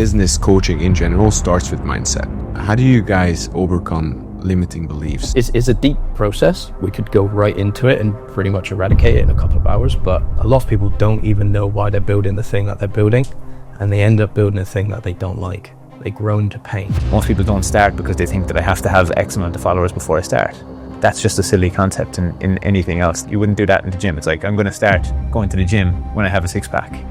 business coaching in general starts with mindset. How do you guys overcome limiting beliefs? It's a deep process. We could go right into it and pretty much eradicate it in a couple of hours, but a lot of people don't even know why they're building the thing that they're building, and they end up building a thing that they don't like. They grow into pain. Most people don't start because they think that I have to have X amount of followers before I start. That's just a silly concept in anything else. You wouldn't do that in the gym. It's like, I'm going to start going to the gym when I have a six-pack.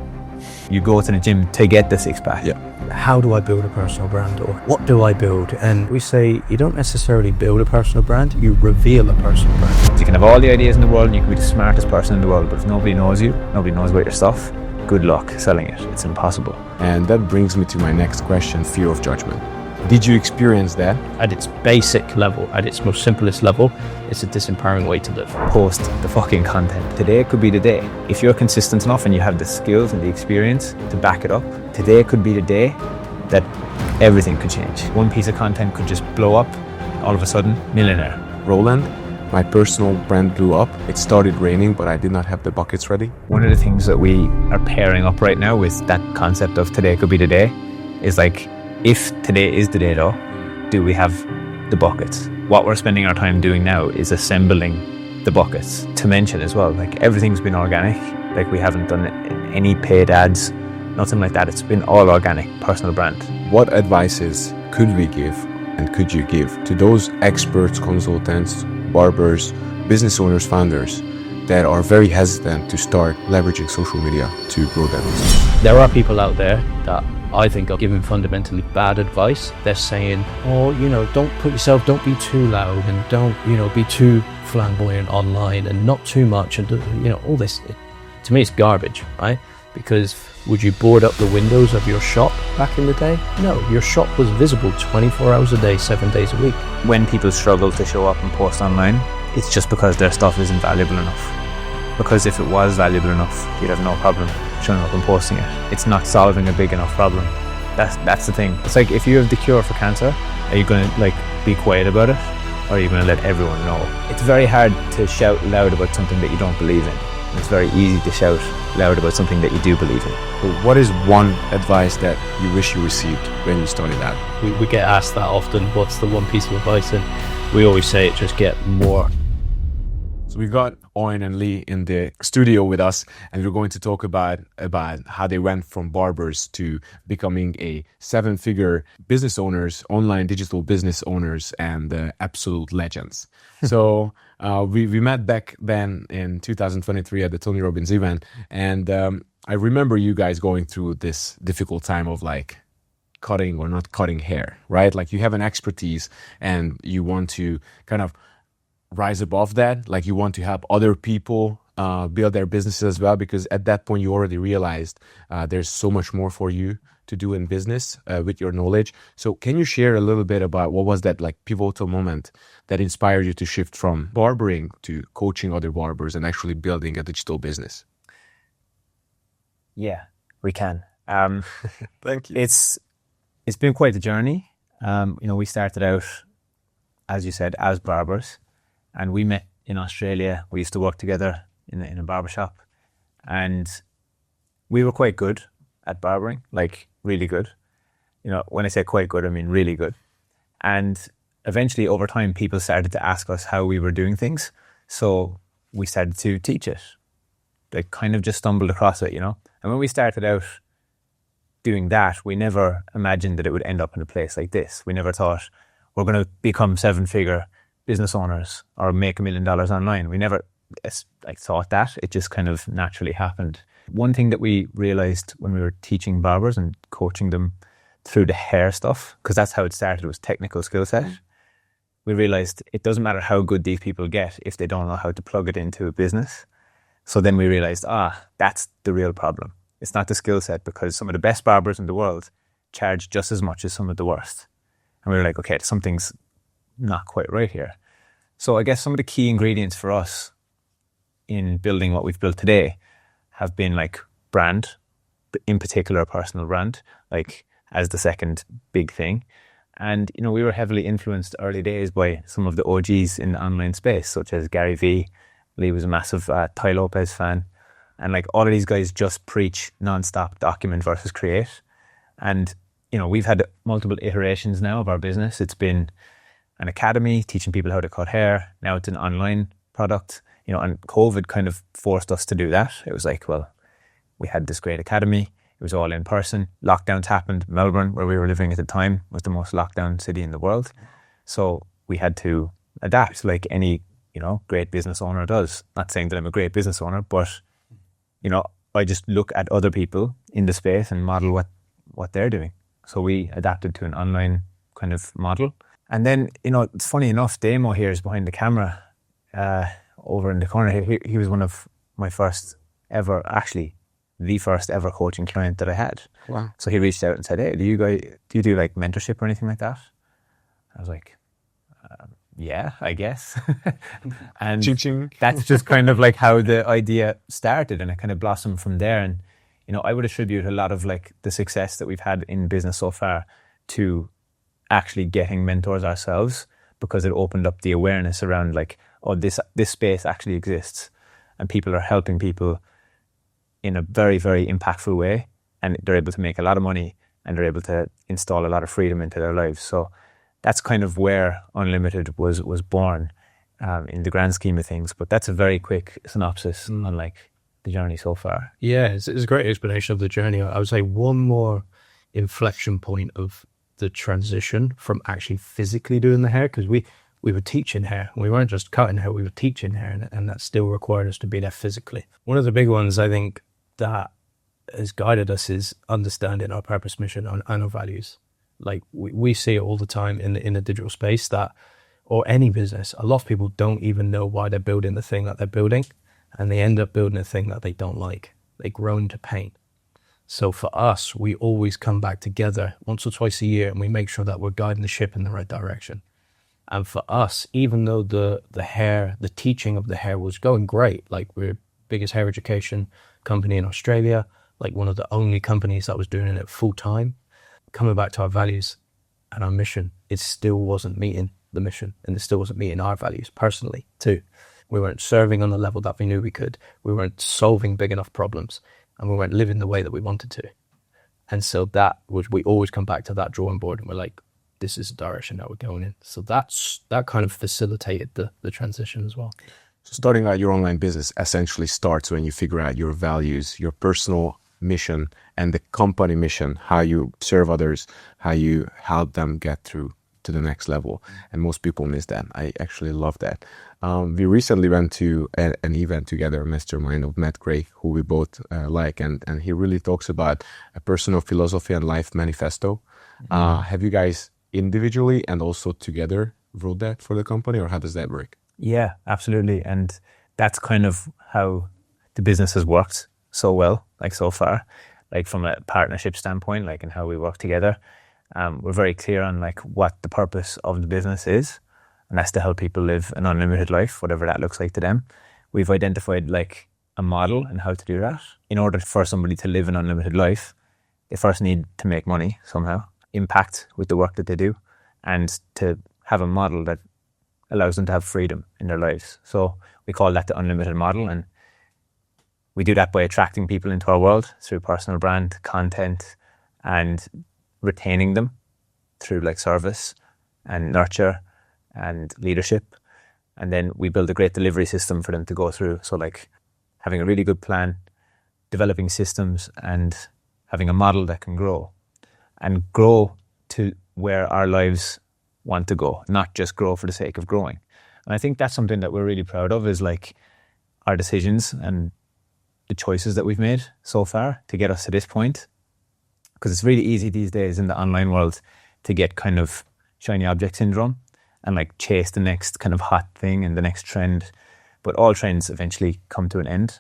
You go to the gym to get the six-pack. Yeah. How do I build a personal brand, or what do I build? And we say you don't necessarily build a personal brand, you reveal a personal brand. You can have all the ideas in the world and you can be the smartest person in the world, but if nobody knows you, nobody knows about your stuff, good luck selling it. It's impossible. And that brings me to my next question, fear of judgment. Did you experience that? At its basic level, at its most simplest level, it's a disempowering way to live. Post the fucking content. Today could be the day. If you're consistent enough and you have the skills and the experience to back it up, today could be the day that everything could change. One piece of content could just blow up, all of a sudden, millionaire. Roland, my personal brand blew up. It started raining, but I did not have the buckets ready. One of the things that we are pairing up right now with that concept of today could be the day is like, if today is the day though, do we have the buckets? What we're spending our time doing now is assembling the buckets. To mention as well, like everything's been organic. Like we haven't done any paid ads, nothing like that. It's been all organic, personal brand. What advices could we give and could you give to those experts, consultants, barbers, business owners, founders that are very hesitant to start leveraging social media to grow their business? There are people out there that I think are giving fundamentally bad advice. They're saying, oh, don't be too loud, and don't, be too flamboyant online, and not too much, and all this. To me, it's garbage, right? Because would you board up the windows of your shop back in the day? No, your shop was visible 24 hours a day, 7 days a week. When people struggle to show up and post online, it's just because their stuff isn't valuable enough. Because if it was valuable enough, you'd have no problem showing up and posting it. It's not solving a big enough problem. That's the thing. It's like, if you have the cure for cancer, are you going to be quiet about it, or are you going to let everyone know? It's very hard to shout loud about something that you don't believe in. It's very easy to shout loud about something that you do believe in. But what is one advice that you wish you received when you started out? We get asked that often, what's the one piece of advice? And we always say, just get more. So we got Owen and Lee in the studio with us, and we're going to talk about how they went from barbers to becoming a 7-figure business owners, online digital business owners, and absolute legends. So we met back then in 2023 at the Tony Robbins event, and I remember you guys going through this difficult time of cutting or not cutting hair, right? Like, you have an expertise and you want to kind of rise above that. Like, you want to help other people build their businesses as well, because at that point you already realized there's so much more for you to do in business with your knowledge. So can you share a little bit about what was that pivotal moment that inspired you to shift from barbering to coaching other barbers and actually building a digital business? Yeah, we can. Thank you. It's been quite a journey. We started out, as you said, as barbers. And we met in Australia. We used to work together in a barbershop, and we were quite good at barbering, really good. When I say quite good, I mean really good. And eventually, over time, people started to ask us how we were doing things. So we started to teach it. They kind of just stumbled across it, And when we started out doing that, we never imagined that it would end up in a place like this. We never thought we're going to become 7-figure business owners or make $1 million online. We never thought that. It just kind of naturally happened. One thing that we realized when we were teaching barbers and coaching them through the hair stuff, because that's how it started, was technical skill set. We realized it doesn't matter how good these people get if they don't know how to plug it into a business. So then we realized, that's the real problem. It's not the skill set, because some of the best barbers in the world charge just as much as some of the worst. And we were like, okay, something's not quite right here. So I guess some of the key ingredients for us in building what we've built today have been brand, in particular a personal brand, as the second big thing. And, we were heavily influenced early days by some of the OGs in the online space, such as Gary Vee. Lee was a massive Ty Lopez fan. And all of these guys just preach nonstop document versus create. And we've had multiple iterations now of our business. It's been an academy teaching people how to cut hair. Now it's an online product, and COVID kind of forced us to do that. It was like, well, we had this great academy. It was all in person. Lockdowns happened. Melbourne, where we were living at the time, was the most locked down city in the world. So we had to adapt like any, great business owner does. Not saying that I'm a great business owner, but, I just look at other people in the space and model what they're doing. So we adapted to an online kind of model. And then, it's funny enough, Damo here is behind the camera over in the corner here. He was one of my first ever, actually, the first ever coaching client that I had. Wow. So he reached out and said, hey, do you do like mentorship or anything like that? I was like, yeah, I guess. And Ching-ching. that's just kind of like how the idea started, and it kind of blossomed from there. And, I would attribute a lot of like the success that we've had in business so far to actually getting mentors ourselves, because it opened up the awareness around like, oh, this space actually exists and people are helping people in a very, very impactful way, and they're able to make a lot of money and they're able to install a lot of freedom into their lives. So that's kind of where Unlimited was born in the grand scheme of things. But that's a very quick synopsis on like the journey so far. Yeah, it's a great explanation of the journey. I would say one more inflection point of the transition from actually physically doing the hair, because we were teaching hair. We weren't just cutting hair, we were teaching hair, and that still required us to be there physically. One of the big ones I think that has guided us is understanding our purpose, mission, and our values. Like we see it all the time in the digital space, that, or any business, a lot of people don't even know why they're building the thing that they're building, and they end up building a thing that they don't like. They grow into pain. So for us, we always come back together once or twice a year, and we make sure that we're guiding the ship in the right direction. And for us, even though the teaching of the hair was going great, like we're biggest hair education company in Australia, like one of the only companies that was doing it full time, coming back to our values and our mission, it still wasn't meeting the mission, and it still wasn't meeting our values personally too. We weren't serving on the level that we knew we could. We weren't solving big enough problems, and we weren't living the way that we wanted to. And so we always come back to that drawing board, and we're like, this is the direction that we're going in. So that kind of facilitated the transition as well. So starting out your online business essentially starts when you figure out your values, your personal mission, and the company mission, how you serve others, how you help them get through to the next level. And most people miss that. I actually love that. We recently went to an event together, a mastermind of Matt Gray, who we both like, and he really talks about a personal philosophy and life manifesto. Have you guys individually and also together wrote that for the company, or how does that work? Yeah, absolutely. And that's kind of how the business has worked so well, like so far, like from a partnership standpoint, like in how we work together. We're very clear on like what the purpose of the business is, and that's to help people live an unlimited life, whatever that looks like to them. We've identified like a model and how to do that. In order for somebody to live an unlimited life, they first need to make money somehow, impact with the work that they do, and to have a model that allows them to have freedom in their lives. So we call that the unlimited model, and we do that by attracting people into our world through personal brand, content, and retaining them through like service and nurture and leadership. And then we build a great delivery system for them to go through. So like having a really good plan, developing systems, and having a model that can grow to where our lives want to go, not just grow for the sake of growing. And I think that's something that we're really proud of, is like our decisions and the choices that we've made so far to get us to this point. Because it's really easy these days in the online world to get kind of shiny object syndrome and like chase the next kind of hot thing and the next trend. But all trends eventually come to an end.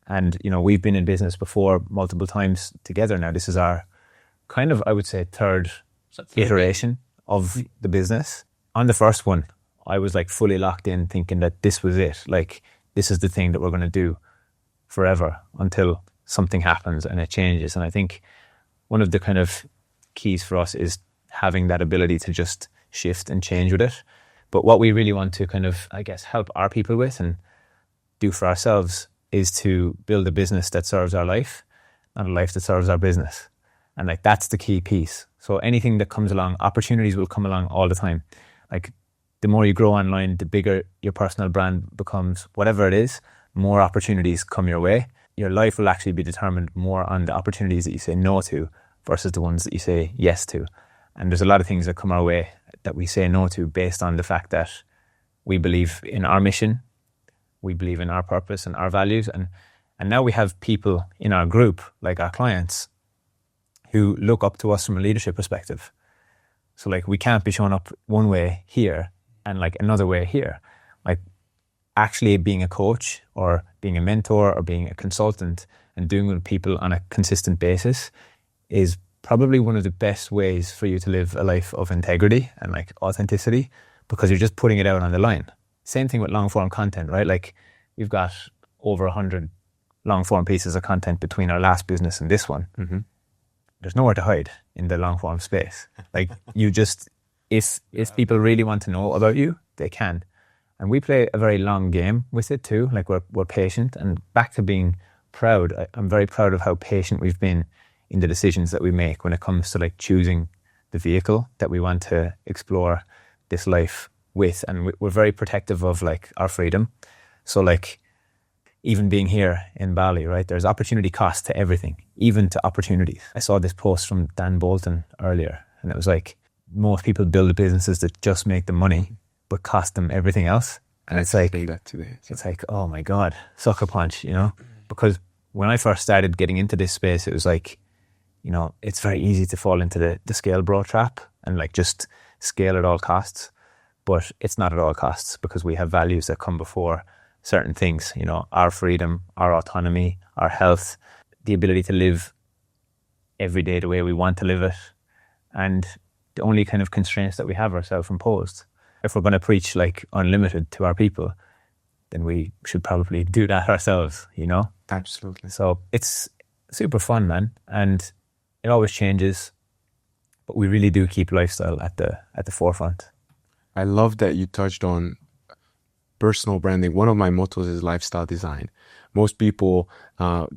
And, we've been in business before multiple times together now. This is our kind of, I would say, third iteration of the business. On the first one, I was like fully locked in thinking that this was it. Like, this is the thing that we're going to do forever until something happens and it changes. And I think one of the kind of keys for us is having that ability to just shift and change with it. But what we really want to kind of, I guess, help our people with and do for ourselves is to build a business that serves our life, not a life that serves our business. And like, that's the key piece. So anything that comes along, opportunities will come along all the time. Like the more you grow online, the bigger your personal brand becomes. Whatever it is, more opportunities come your way. Your life will actually be determined more on the opportunities that you say no to versus the ones that you say yes to. And there's a lot of things that come our way that we say no to based on the fact that we believe in our mission, we believe in our purpose and our values. And now we have people in our group, like our clients, who look up to us from a leadership perspective. So like we can't be showing up one way here and like another way here. Like actually being a coach or being a mentor or being a consultant and doing with people on a consistent basis is probably one of the best ways for you to live a life of integrity and like authenticity, because you're just putting it out on the line. Same thing with long form content, right? Like we've got over 100 long form pieces of content between our last business and this one. Mm-hmm. There's nowhere to hide in the long form space. Like you just, if people really want to know about you, they can. And we play a very long game with it too. Like we're patient, and back to being proud. I'm very proud of how patient we've been in the decisions that we make when it comes to like choosing the vehicle that we want to explore this life with. And we're very protective of like our freedom. So like even being here in Bali, right, there's opportunity cost to everything, even to opportunities. I saw this post from Dan Bolton earlier, and it was like, most people build businesses that just make them money, but cost them everything else. And it's like, it's like, oh my God, sucker punch, you know? Because when I first started getting into this space, it was like, you know, it's very easy to fall into the scale bro trap and like just scale at all costs. But it's not at all costs, because we have values that come before certain things, you know, our freedom, our autonomy, our health, the ability to live every day the way we want to live it. And the only kind of constraints that we have are self-imposed. If we're going to preach like unlimited to our people, then we should probably do that ourselves, you know? Absolutely. So it's super fun, man. And it always changes, but we really do keep lifestyle at the forefront. I love that you touched on personal branding. One of my mottos is lifestyle design. Most people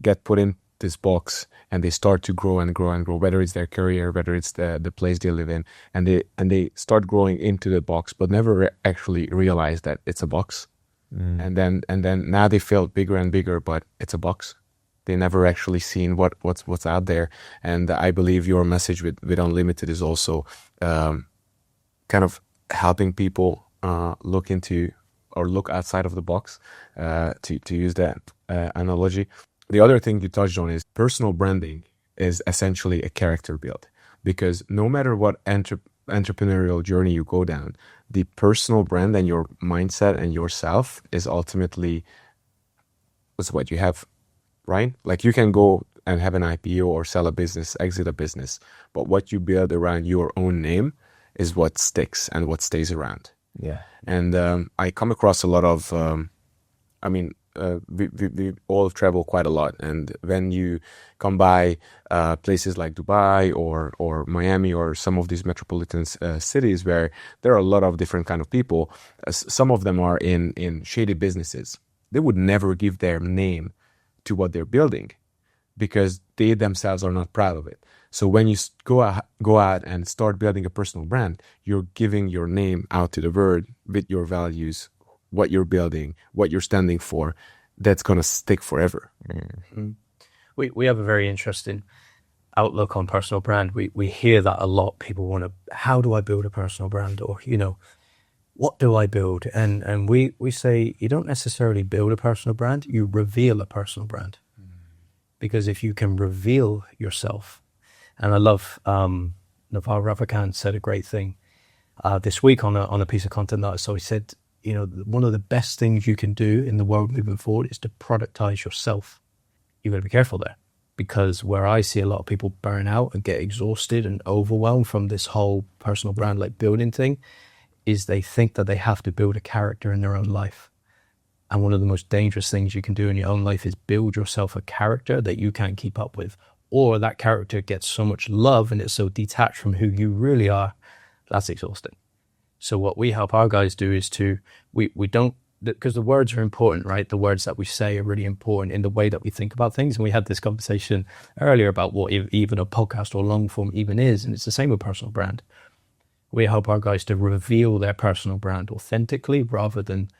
get put in this box and they start to grow and grow and grow, whether it's their career, whether it's the place they live in, and they start growing into the box, but never actually realize that it's a box. And then now they feel bigger and bigger, but it's a box. They never actually seen what's out there. And I believe your message with Unlimited is also kind of helping people look into or look outside of the box, to use that analogy. The other thing you touched on is personal branding is essentially a character build, because no matter what entrepreneurial journey you go down, the personal brand and your mindset and yourself is ultimately what you have, right? Like you can go and have an IPO or sell a business, exit a business, but what you build around your own name is what sticks and what stays around. Yeah. And I come across a lot of, we all travel quite a lot, and when you come by places like Dubai or Miami or some of these metropolitan cities where there are a lot of different kind of people, some of them are in shady businesses. They would never give their name to what they're building because they themselves are not proud of it. So when you go out and start building a personal brand, you're giving your name out to the world with your values, what you're building, what you're standing for. That's going to stick forever. Mm-hmm. We have a very interesting outlook on personal brand. We hear that a lot. People want to, how do I build a personal brand? Or, you know, what do I build? And we say you don't necessarily build a personal brand, you reveal a personal brand. Because if you can reveal yourself, and I love Naval Ravikant said a great thing this week on a piece of content that I saw. He said, you know, one of the best things you can do in the world moving forward is to productize yourself. You've got to be careful there, because where I see a lot of people burn out and get exhausted and overwhelmed from this whole personal brand like building thing is they think that they have to build a character in their own life. And one of the most dangerous things you can do in your own life is build yourself a character that you can't keep up with, or that character gets so much love and it's so detached from who you really are, that's exhausting. So what we help our guys do is we don't because the words are important, right? The words that we say are really important in the way that we think about things. And we had this conversation earlier about what even a podcast or long form even is. And it's the same with personal brand. We help our guys to reveal their personal brand authentically rather than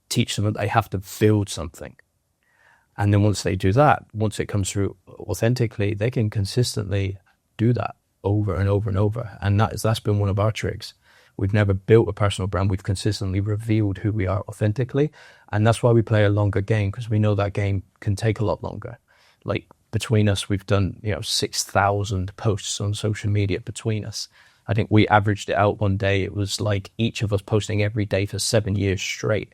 teach them that they have to build something. And then once they do that, once it comes through authentically, they can consistently do that over and over and over. And that's been one of our tricks. We've never built a personal brand. We've consistently revealed who we are authentically. And that's why we play a longer game, because we know that game can take a lot longer. Like between us, we've done, 6,000 posts on social media between us. I think we averaged it out one day. It was like each of us posting every day for 7 years straight.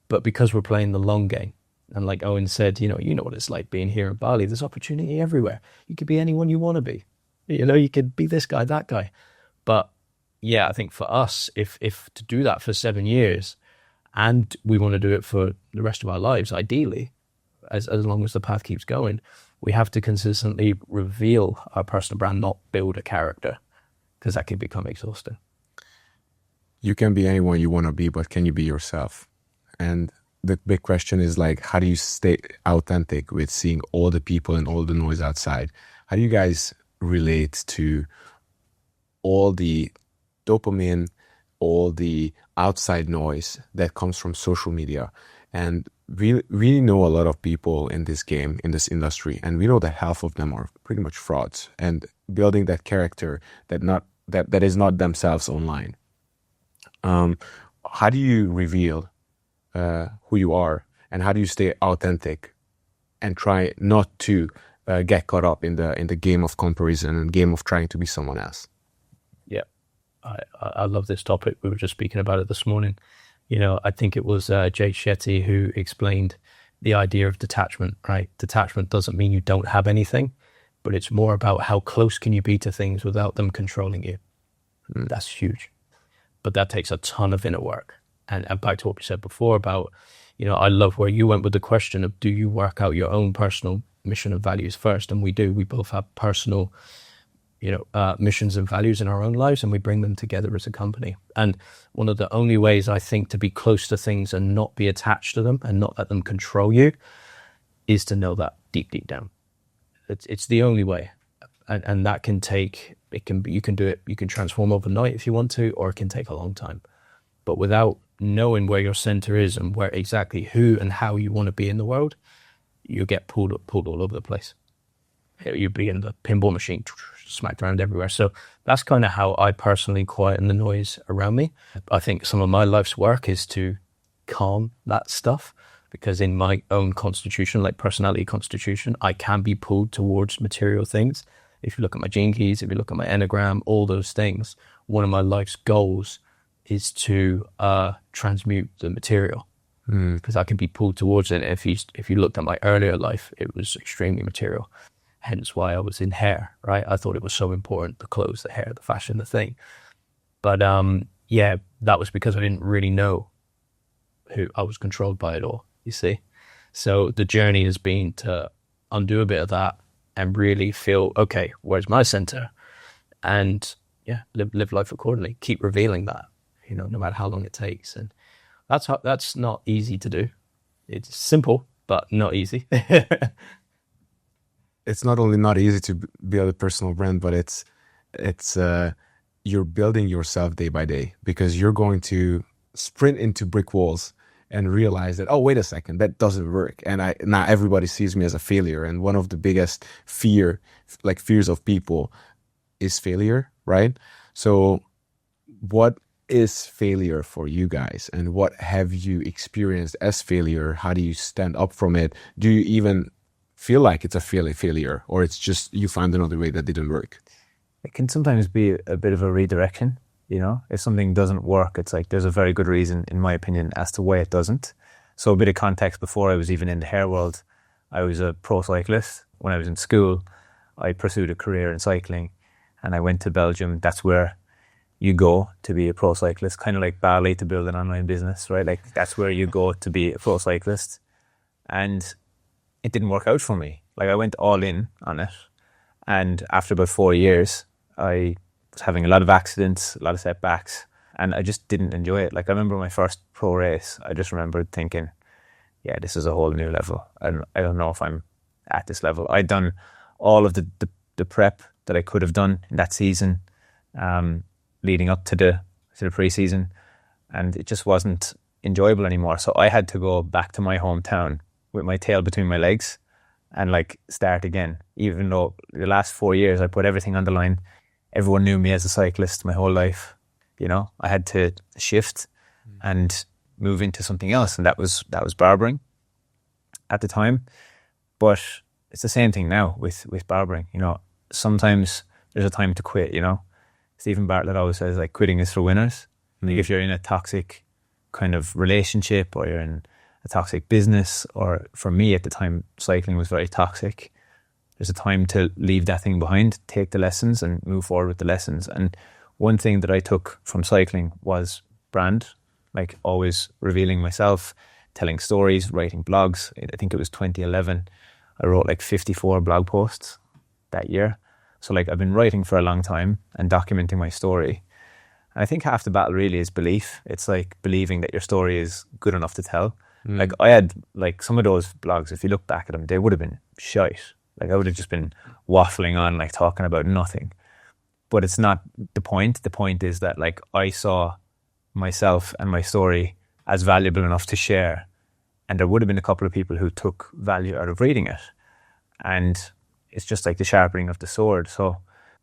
But because we're playing the long game, and like Owen said, you know what it's like being here in Bali. There's opportunity everywhere. You could be anyone you want to be. You could be this guy, that guy. But yeah, I think for us, if to do that for 7 years, and we want to do it for the rest of our lives, ideally, as long as the path keeps going, we have to consistently reveal our personal brand, not build a character, because that can become exhausting. You can be anyone you want to be, but can you be yourself? And the big question is like, how do you stay authentic with seeing all the people and all the noise outside? How do you guys relate to all the dopamine, all the outside noise that comes from social media? And we know a lot of people in this game, in this industry, and we know that half of them are pretty much frauds and building that character that is not themselves online. How do you reveal who you are, and how do you stay authentic and try not to get caught up in the game of comparison and game of trying to be someone else? Yeah, I love this topic. We were just speaking about it this morning. I think it was Jay Shetty who explained the idea of detachment, right? Detachment doesn't mean you don't have anything, but it's more about how close can you be to things without them controlling you. That's huge. But that takes a ton of inner work. And back to what we said before about, I love where you went with the question of, do you work out your own personal mission and values first? And we do. We both have personal, missions and values in our own lives, and we bring them together as a company. And one of the only ways I think to be close to things and not be attached to them and not let them control you is to know that deep, deep down. It's the only way. And that can take, you can do it, you can transform overnight if you want to, or it can take a long time. But without knowing where your center is and where exactly who and how you want to be in the world, you get pulled all over the place. You'd be in the pinball machine, smacked around everywhere. So that's kind of how I personally quieten the noise around me. I think some of my life's work is to calm that stuff, because in my own constitution, like personality constitution, I can be pulled towards material things. If you look at my gene keys, if you look at my enneagram, all those things, one of my life's goals is to transmute the material, because I can be pulled towards it. If you looked at my earlier life, it was extremely material. Hence why I was in hair, right? I thought it was so important, the clothes, the hair, the fashion, the thing. But that was because I didn't really know who I was controlled by it all, you see? So the journey has been to undo a bit of that and really feel, okay, where's my center? And live life accordingly, keep revealing that, no matter how long it takes. And that's not easy to do. It's simple, but not easy. It's not only not easy to build a personal brand, but it's you're building yourself day by day, because you're going to sprint into brick walls and realize that, oh, wait a second, that doesn't work. And now everybody sees me as a failure. And one of the biggest fears of people is failure, right? So what is failure for you guys, and what have you experienced as failure? How do you stand up from it? Do you even feel like it's a failure, or it's just you find another way that didn't work? It can sometimes be a bit of a redirection. If something doesn't work, it's like there's a very good reason, in my opinion, as to why it doesn't. So a bit of context: before I was even in the hair world, I was a pro cyclist. When I was in school, I pursued a career in cycling, and I went to Belgium. That's where you go to be a pro cyclist, kind of like Bali to build an online business, right? Like that's where you go to be a pro cyclist. And it didn't work out for me. Like I went all in on it. And after about 4 years, I was having a lot of accidents, a lot of setbacks. And I just didn't enjoy it. Like I remember my first pro race, I just remembered thinking, yeah, this is a whole new level. I don't know if I'm at this level. I'd done all of the prep that I could have done in that season, leading up to the pre-season, and it just wasn't enjoyable anymore. So I had to go back to my hometown with my tail between my legs and like start again. Even though the last 4 years I put everything on the line, everyone knew me as a cyclist my whole life. You know, I had to shift and move into something else, and that was barbering at the time. But it's the same thing now with barbering. You know, sometimes there's a time to quit. You know, Stephen Bartlett always says like quitting is for winners. Like if you're in a toxic kind of relationship, or you're in a toxic business, or for me at the time cycling was very toxic, there's a time to leave that thing behind, take the lessons and move forward with the lessons. And one thing that I took from cycling was brand, like always revealing myself, telling stories, writing blogs. I think it was 2011. I wrote like 54 blog posts that year. So like I've been writing for a long time and documenting my story. And I think half the battle really is belief. It's like believing that your story is good enough to tell. Like I had like some of those blogs, if you look back at them, they would have been shite. Like I would have just been waffling on, like talking about nothing. But it's not the point. The point is that like I saw myself and my story as valuable enough to share. And there would have been a couple of people who took value out of reading it. And it's just like the sharpening of the sword. So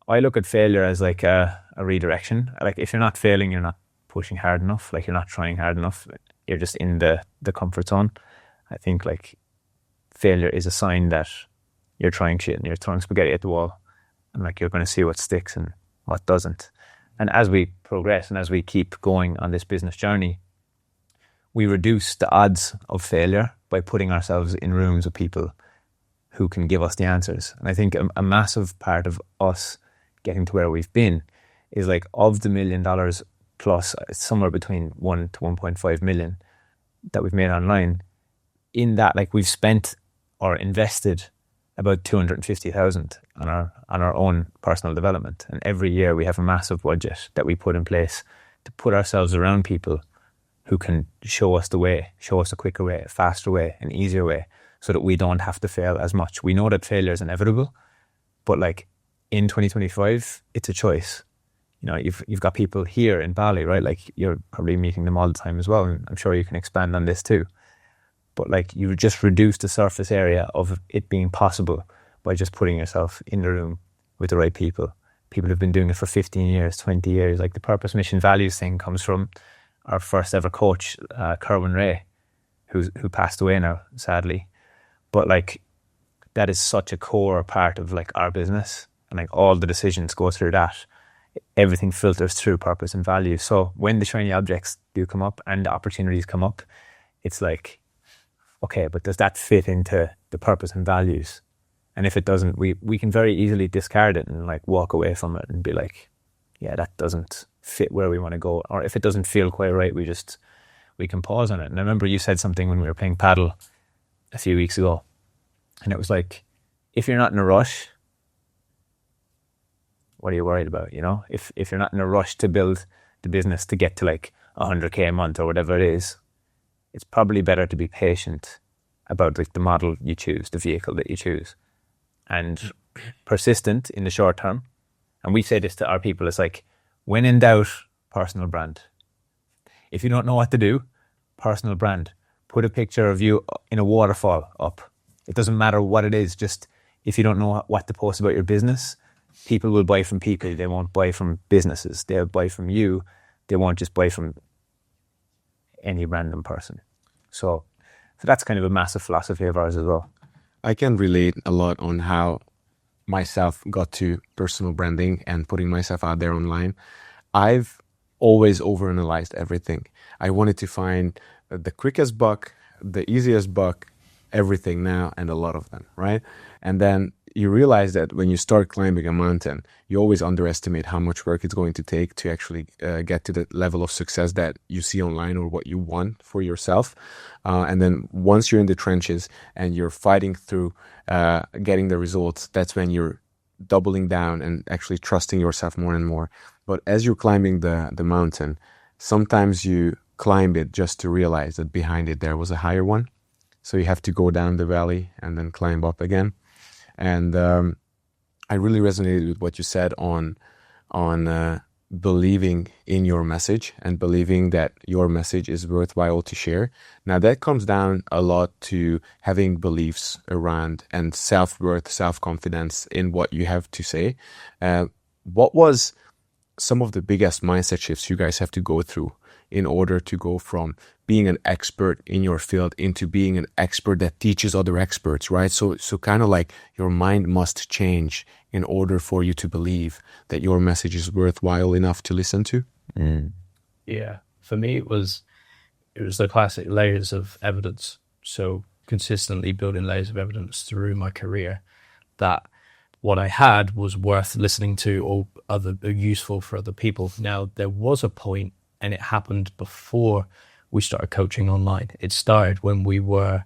I look at failure as like a redirection. Like if you're not failing, you're not pushing hard enough. Like you're not trying hard enough. You're just in the comfort zone. I think like failure is a sign that you're trying shit and you're throwing spaghetti at the wall, and like you're going to see what sticks and what doesn't. And as we progress and as we keep going on this business journey, we reduce the odds of failure by putting ourselves in rooms with people who can give us the answers. And I think a massive part of us getting to where we've been is like of the $1 million plus, somewhere between 1 to 1.5 million that we've made online. In that, like we've spent or invested about 250,000 on our own personal development. And every year we have a massive budget that we put in place to put ourselves around people who can show us the way, show us a quicker way, a faster way, an easier way, so that we don't have to fail as much. We know that failure is inevitable, but like in 2025, it's a choice. You know, you've got people here in Bali, right? Like you're probably meeting them all the time as well. And I'm sure you can expand on this too. But like you just reduce the surface area of it being possible by just putting yourself in the room with the right people. People who've been doing it for 15 years, 20 years. Like the purpose, mission, values thing comes from our first ever coach, Kerwin Ray, who passed away now, sadly. But like that is such a core part of like our business, and like all the decisions go through that. Everything filters through purpose and values. So when the shiny objects do come up and the opportunities come up, it's like, okay, but does that fit into the purpose and values? And if it doesn't, we can very easily discard it and like walk away from it and be like, yeah, that doesn't fit where we want to go. Or if it doesn't feel quite right, we can pause on it. And I remember you said something when we were playing paddle a few weeks ago, and it was like, if you're not in a rush, what are you worried about? You know, if you're not in a rush to build the business to get to like 100K a month or whatever it is, it's probably better to be patient about like the model you choose, the vehicle that you choose, and persistent in the short term. And we say this to our people, it's like, when in doubt, personal brand. If you don't know what to do, personal brand. Put a picture of you in a waterfall up. It doesn't matter what it is, just if you don't know what to post about your business, people will buy from people. They won't buy from businesses. They'll buy from you. They won't just buy from any random person. So that's kind of a massive philosophy of ours as well. I can relate a lot on how myself got to personal branding and putting myself out there online. I've always overanalyzed everything. I wanted to find the quickest buck, the easiest buck, everything now, and a lot of them, right? And then you realize that when you start climbing a mountain, you always underestimate how much work it's going to take to actually get to the level of success that you see online or what you want for yourself. And then once you're in the trenches and you're fighting through getting the results, that's when you're doubling down and actually trusting yourself more and more. But as you're climbing the mountain, sometimes you climb it just to realize that behind it there was a higher one. So you have to go down the valley and then climb up again. And I really resonated with what you said on believing in your message and believing that your message is worthwhile to share. Now that comes down a lot to having beliefs around and self-worth, self-confidence in what you have to say. What was some of the biggest mindset shifts you guys have to go through in order to go from being an expert in your field into being an expert that teaches other experts, right? So kind of like your mind must change in order for you to believe that your message is worthwhile enough to listen to. Yeah, for me it was the classic layers of evidence. So consistently building layers of evidence through my career that what I had was worth listening to or useful for other people. Now there was a point, and it happened before we started coaching online. It started when we were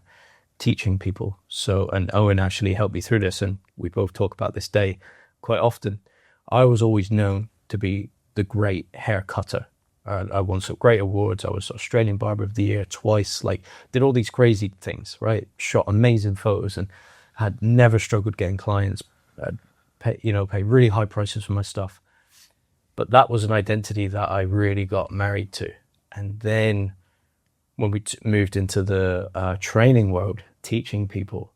teaching people. So, and Owen actually helped me through this, and we both talk about this day quite often. I was always known to be the great hair cutter. I won some great awards. I was Australian Barber of the Year twice, like did all these crazy things, right? Shot amazing photos and had never struggled getting clients, pay really high prices for my stuff. But that was an identity that I really got married to. And then when we moved into the training world, teaching people,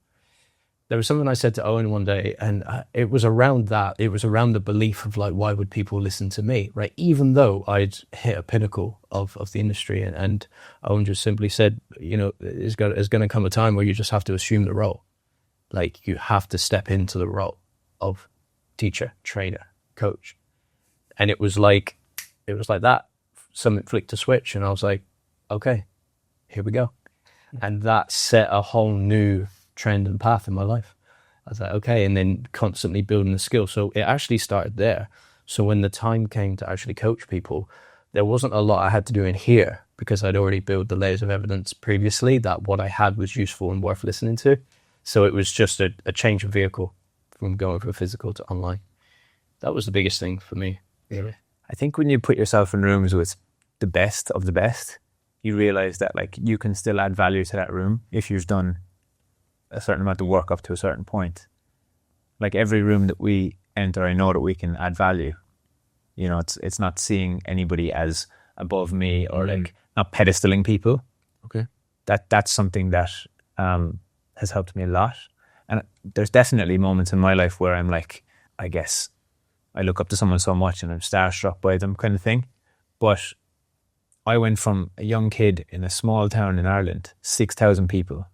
there was something I said to Owen one day, and it was around that. It was around the belief of like, why would people listen to me, right? Even though I'd hit a pinnacle of the industry, and Owen just simply said, there's going to come a time where you just have to assume the role. Like you have to step into the role of teacher, trainer, coach. And it was like that. Something flicked a switch, and I was like, okay, here we go. And that set a whole new trend and path in my life. I was like, okay, and then constantly building the skill. So it actually started there. So when the time came to actually coach people, there wasn't a lot I had to do in here because I'd already built the layers of evidence previously that what I had was useful and worth listening to. So it was just a change of vehicle from going from physical to online. That was the biggest thing for me. Really. I think when you put yourself in rooms with the best of the best, you realize that like you can still add value to that room if you've done a certain amount of work up to a certain point. Like every room that we enter, I know that we can add value. It's not seeing anybody as above me or like not pedestaling people. Okay. That's something that has helped me a lot. And there's definitely moments in my life where I'm like, I guess I look up to someone so much and I'm starstruck by them kind of thing. But I went from a young kid in a small town in Ireland, 6,000 people,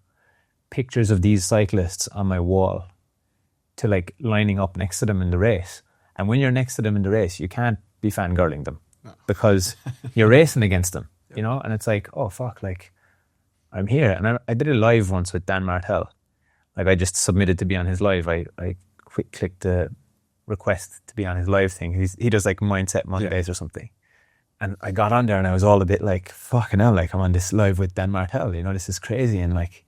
pictures of these cyclists on my wall, to like lining up next to them in the race. And when you're next to them in the race, you can't be fangirling them because you're racing against them, and it's like, oh fuck, like I'm here. And I did a live once with Dan Martell. Like I just submitted to be on his live. I clicked the request to be on his live thing. He does like Mindset Mondays or something. And I got on there and I was all a bit like, fucking hell, like I'm on this live with Dan Martell, this is crazy. And like,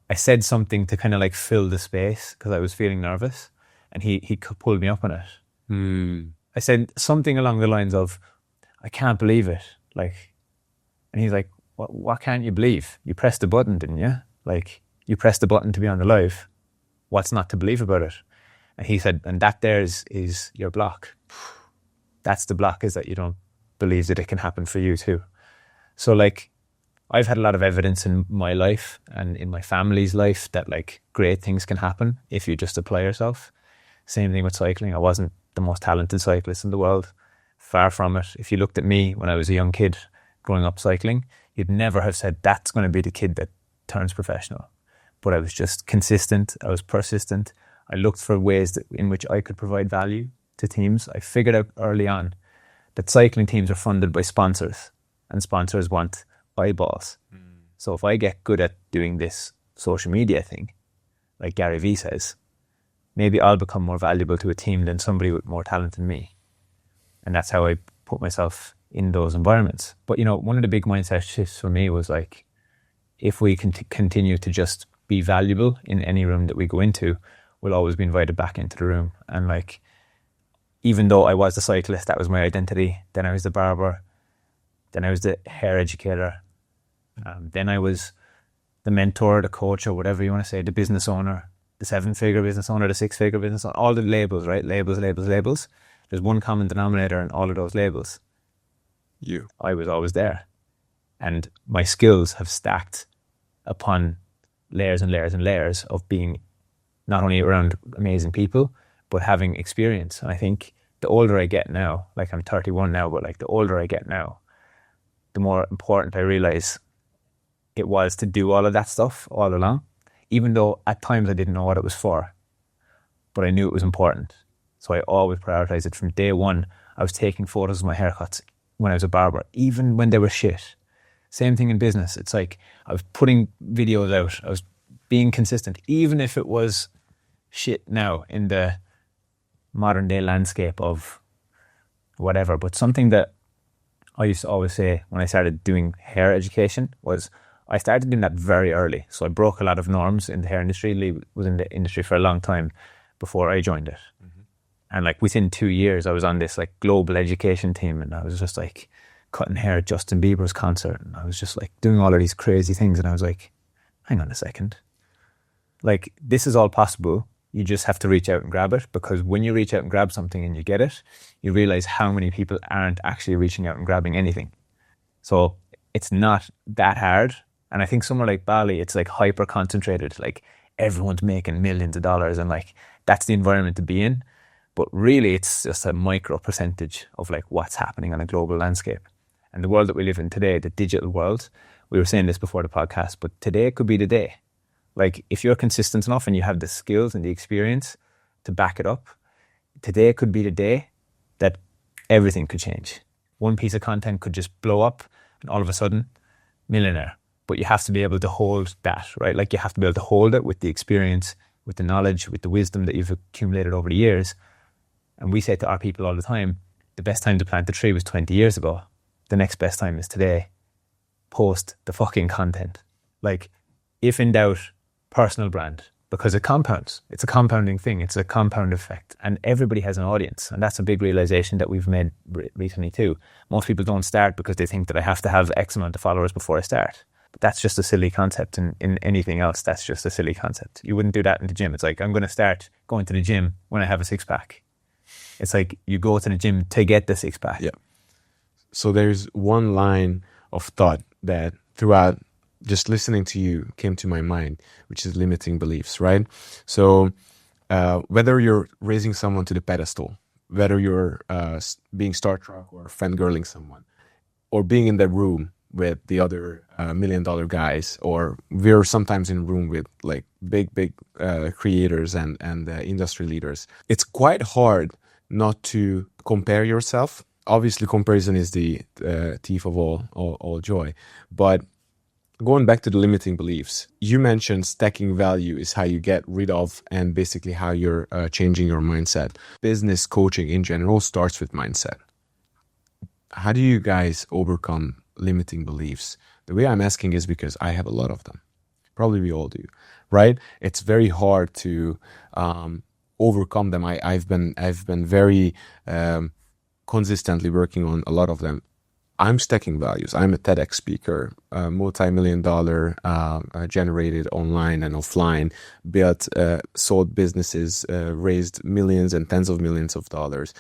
I said something to kind of like fill the space because I was feeling nervous, and he pulled me up on it. I said something along the lines of, I can't believe it. Like, and he's like, what can't you believe? You pressed the button, didn't you? Like, you pressed the button to be on the live. What's not to believe about it? And he said, and that there is your block. That's the block, is that you don't believe that it can happen for you too. So like, I've had a lot of evidence in my life and in my family's life that like great things can happen if you just apply yourself. Same thing with cycling. I wasn't the most talented cyclist in the world. Far from it. If you looked at me when I was a young kid growing up cycling, you'd never have said that's going to be the kid that turns professional. But I was just consistent. I was persistent. I looked for ways in which I could provide value to teams. I figured out early on that cycling teams are funded by sponsors, and sponsors want eyeballs. So if I get good at doing this social media thing, like Gary Vee says, maybe I'll become more valuable to a team than somebody with more talent than me. And that's how I put myself in those environments. But one of the big mindset shifts for me was like, if we can continue to just be valuable in any room that we go into, we'll always be invited back into the room. And like, even though I was the cyclist, that was my identity, then I was the barber, Then I was the hair educator. Then I was the mentor, the coach, or whatever you want to say, the business owner, the 7-figure business owner, the 6-figure business owner, all the labels, right? Labels. There's one common denominator in all of those labels. You. I was always there. And my skills have stacked upon layers and layers and layers of being not only around amazing people, but having experience. And I think the older I get now, like I'm 31 now, but like the older I get now, the more important I realize it was to do all of that stuff all along, even though at times I didn't know what it was for, but I knew it was important. So I always prioritized it from day one. I was taking photos of my haircuts when I was a barber, even when they were shit. Same thing in business. It's like I was putting videos out. I was being consistent, even if it was shit now in the modern day landscape of whatever. But something that I used to always say when I started doing hair education was I started doing that very early. So I broke a lot of norms in the hair industry. Lee was in the industry for a long time before I joined it. Mm-hmm. And like within 2 years, I was on this like global education team, and I was just like cutting hair at Justin Bieber's concert. And I was just like doing all of these crazy things. And I was like, hang on a second. Like, this is all possible. You just have to reach out and grab it, because when you reach out and grab something and you get it, you realize how many people aren't actually reaching out and grabbing anything. So it's not that hard. And I think somewhere like Bali, it's like hyper concentrated, like everyone's making millions of dollars and like that's the environment to be in. But really it's just a micro percentage of like what's happening on a global landscape. And the world that we live in today, the digital world, we were saying this before the podcast, but today could be the day. Like if you're consistent enough and you have the skills and the experience to back it up, today could be the day that everything could change. One piece of content could just blow up and all of a sudden, millionaire. But you have to be able to hold that, right? Like you have to be able to hold it with the experience, with the knowledge, with the wisdom that you've accumulated over the years. And we say to our people all the time, the best time to plant a tree was 20 years ago. The next best time is today. Post the fucking content. Like, if in doubt, personal brand, because it compounds. It's a compounding thing. It's a compound effect. And everybody has an audience. And that's a big realization that we've made recently too. Most people don't start because they think that I have to have X amount of followers before I start. But that's just a silly concept. And in anything else, that's just a silly concept. You wouldn't do that in the gym. It's like, I'm going to start going to the gym when I have a six-pack. It's like you go to the gym to get the six-pack. Yeah. So there's one line of thought that throughout just listening to you came to my mind, which is limiting beliefs, right? So whether you're raising someone to the pedestal, whether you're being starstruck or fangirling someone, or being in the room with the other $1 million guys, or we're sometimes in a room with like big creators and industry leaders, it's quite hard not to compare yourself. Obviously, comparison is the thief of all joy. But going back to the limiting beliefs, you mentioned stacking value is how you get rid of and basically how you're changing your mindset. Business coaching in general starts with mindset. How do you guys overcome limiting beliefs? The way I'm asking is because I have a lot of them. Probably we all do, right? It's very hard to overcome them. I've been very consistently working on a lot of them. I'm stacking values. I'm a TEDx speaker, multi-million-dollar generated online and offline, built, sold businesses, raised millions and tens of millions of dollars.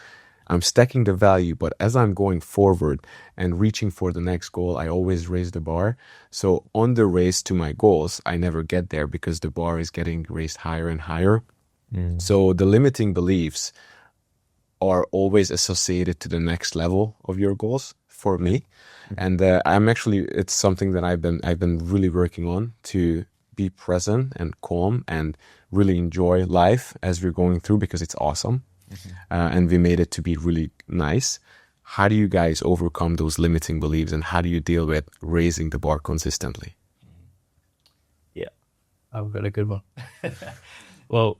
I'm stacking the value, but as I'm going forward and reaching for the next goal, I always raise the bar. So on the race to my goals, I never get there because the bar is getting raised higher and higher. So the limiting beliefs are always associated to the next level of your goals for me. And it's something that I've been really working on, to be present and calm and really enjoy life as we're going through, because it's awesome. And we made it to be really nice. How do you guys overcome those limiting beliefs, and how do you deal with raising the bar consistently? Yeah, I've got a good one. Well,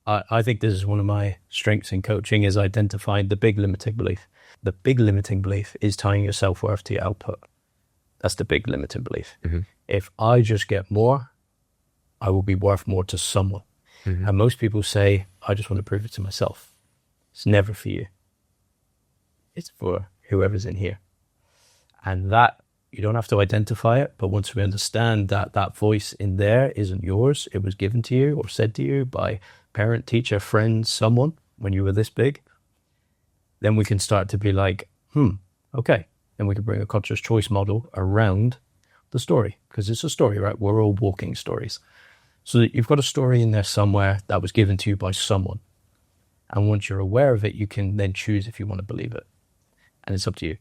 I think this is one of my strengths in coaching, is identifying the big limiting belief. The big limiting belief is tying your self-worth to your output. That's the big limiting belief. Mm-hmm. If I just get more, I will be worth more to someone. Mm-hmm. And most people say, I just want to prove it to myself. It's never for you. It's for whoever's in here. And that, you don't have to identify it, but once we understand that that voice in there isn't yours, it was given to you or said to you by parent, teacher, friend, someone when you were this big, then we can start to be like, okay. Then we can bring a conscious choice model around the story, because it's a story, right? We're all walking stories. So that you've got a story in there somewhere that was given to you by someone. And once you're aware of it, you can then choose if you want to believe it. And it's up to you.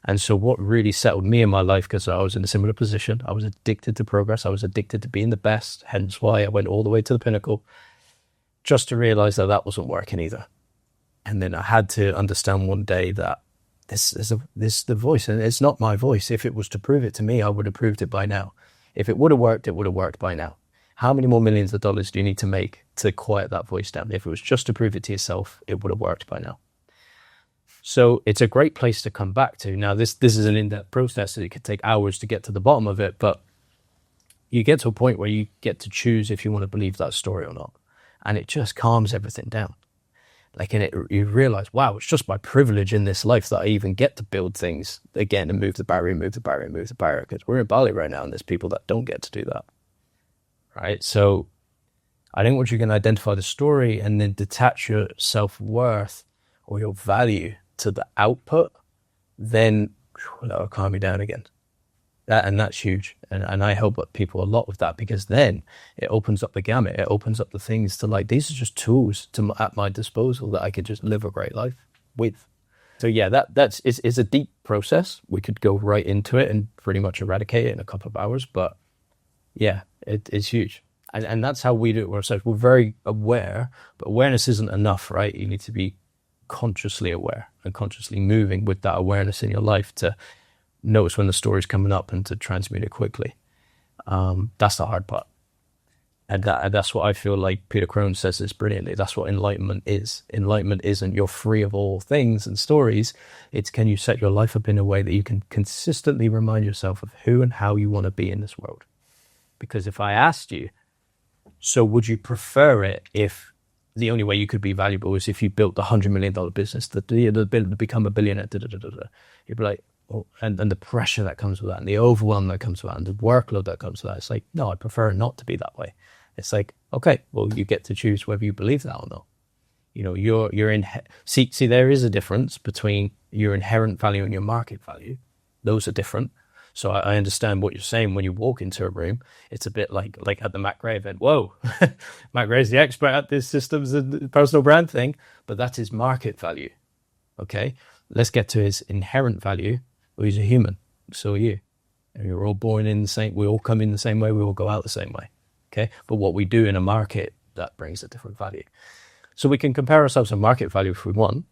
And so what really settled me in my life, because I was in a similar position, I was addicted to progress. I was addicted to being the best, hence why I went all the way to the pinnacle, just to realize that that wasn't working either. And then I had to understand one day that this is the voice, and it's not my voice. If it was to prove it to me, I would have proved it by now. If it would have worked, it would have worked by now. How many more millions of dollars do you need to make to quiet that voice down? If it was just to prove it to yourself, it would have worked by now. So it's a great place to come back to. Now, this is an in-depth process. It could take hours to get to the bottom of it, but you get to a point where you get to choose if you want to believe that story or not. And it just calms everything down. Like, you realize, wow, it's just my privilege in this life that I even get to build things again and move the barrier. Because we're in Bali right now and there's people that don't get to do that. Right? So I think once you can identify the story and then detach your self-worth or your value to the output, then that'll calm you down again. That's huge. And I help people a lot with that, because then it opens up the gamut. It opens up the things to, like, these are just tools at my disposal that I could just live a great life with. So yeah, it's a deep process. We could go right into it and pretty much eradicate it in a couple of hours. But yeah, it's huge. And that's how we do it ourselves. We're very aware, but awareness isn't enough, right? You need to be consciously aware and consciously moving with that awareness in your life to notice when the story's coming up and to transmute it quickly. That's the hard part. And that's what I feel like Peter Crone says this brilliantly. That's what enlightenment is. Enlightenment isn't you're free of all things and stories. It's, can you set your life up in a way that you can consistently remind yourself of who and how you want to be in this world? Because if I asked you, so would you prefer it if the only way you could be valuable is if you built the $100 million business, the ability to become a billionaire, you'd be like, oh, and the pressure that comes with that, and the overwhelm that comes with that, and the workload that comes with that. It's like, no, I prefer not to be that way. It's like, okay, well, you get to choose whether you believe that or not. You know, you're in. See, there is a difference between your inherent value and your market value. Those are different. So I understand what you're saying when you walk into a room. It's a bit like at the Matt Gray event. Whoa, Matt Gray's the expert at this systems and personal brand thing, but that's his market value. Okay, let's get to his inherent value. Well, he's a human. So are you. And we're all born in the same. We all come in the same way. We all go out the same way. Okay, but what we do in a market, that brings a different value. So we can compare ourselves to market value if we want,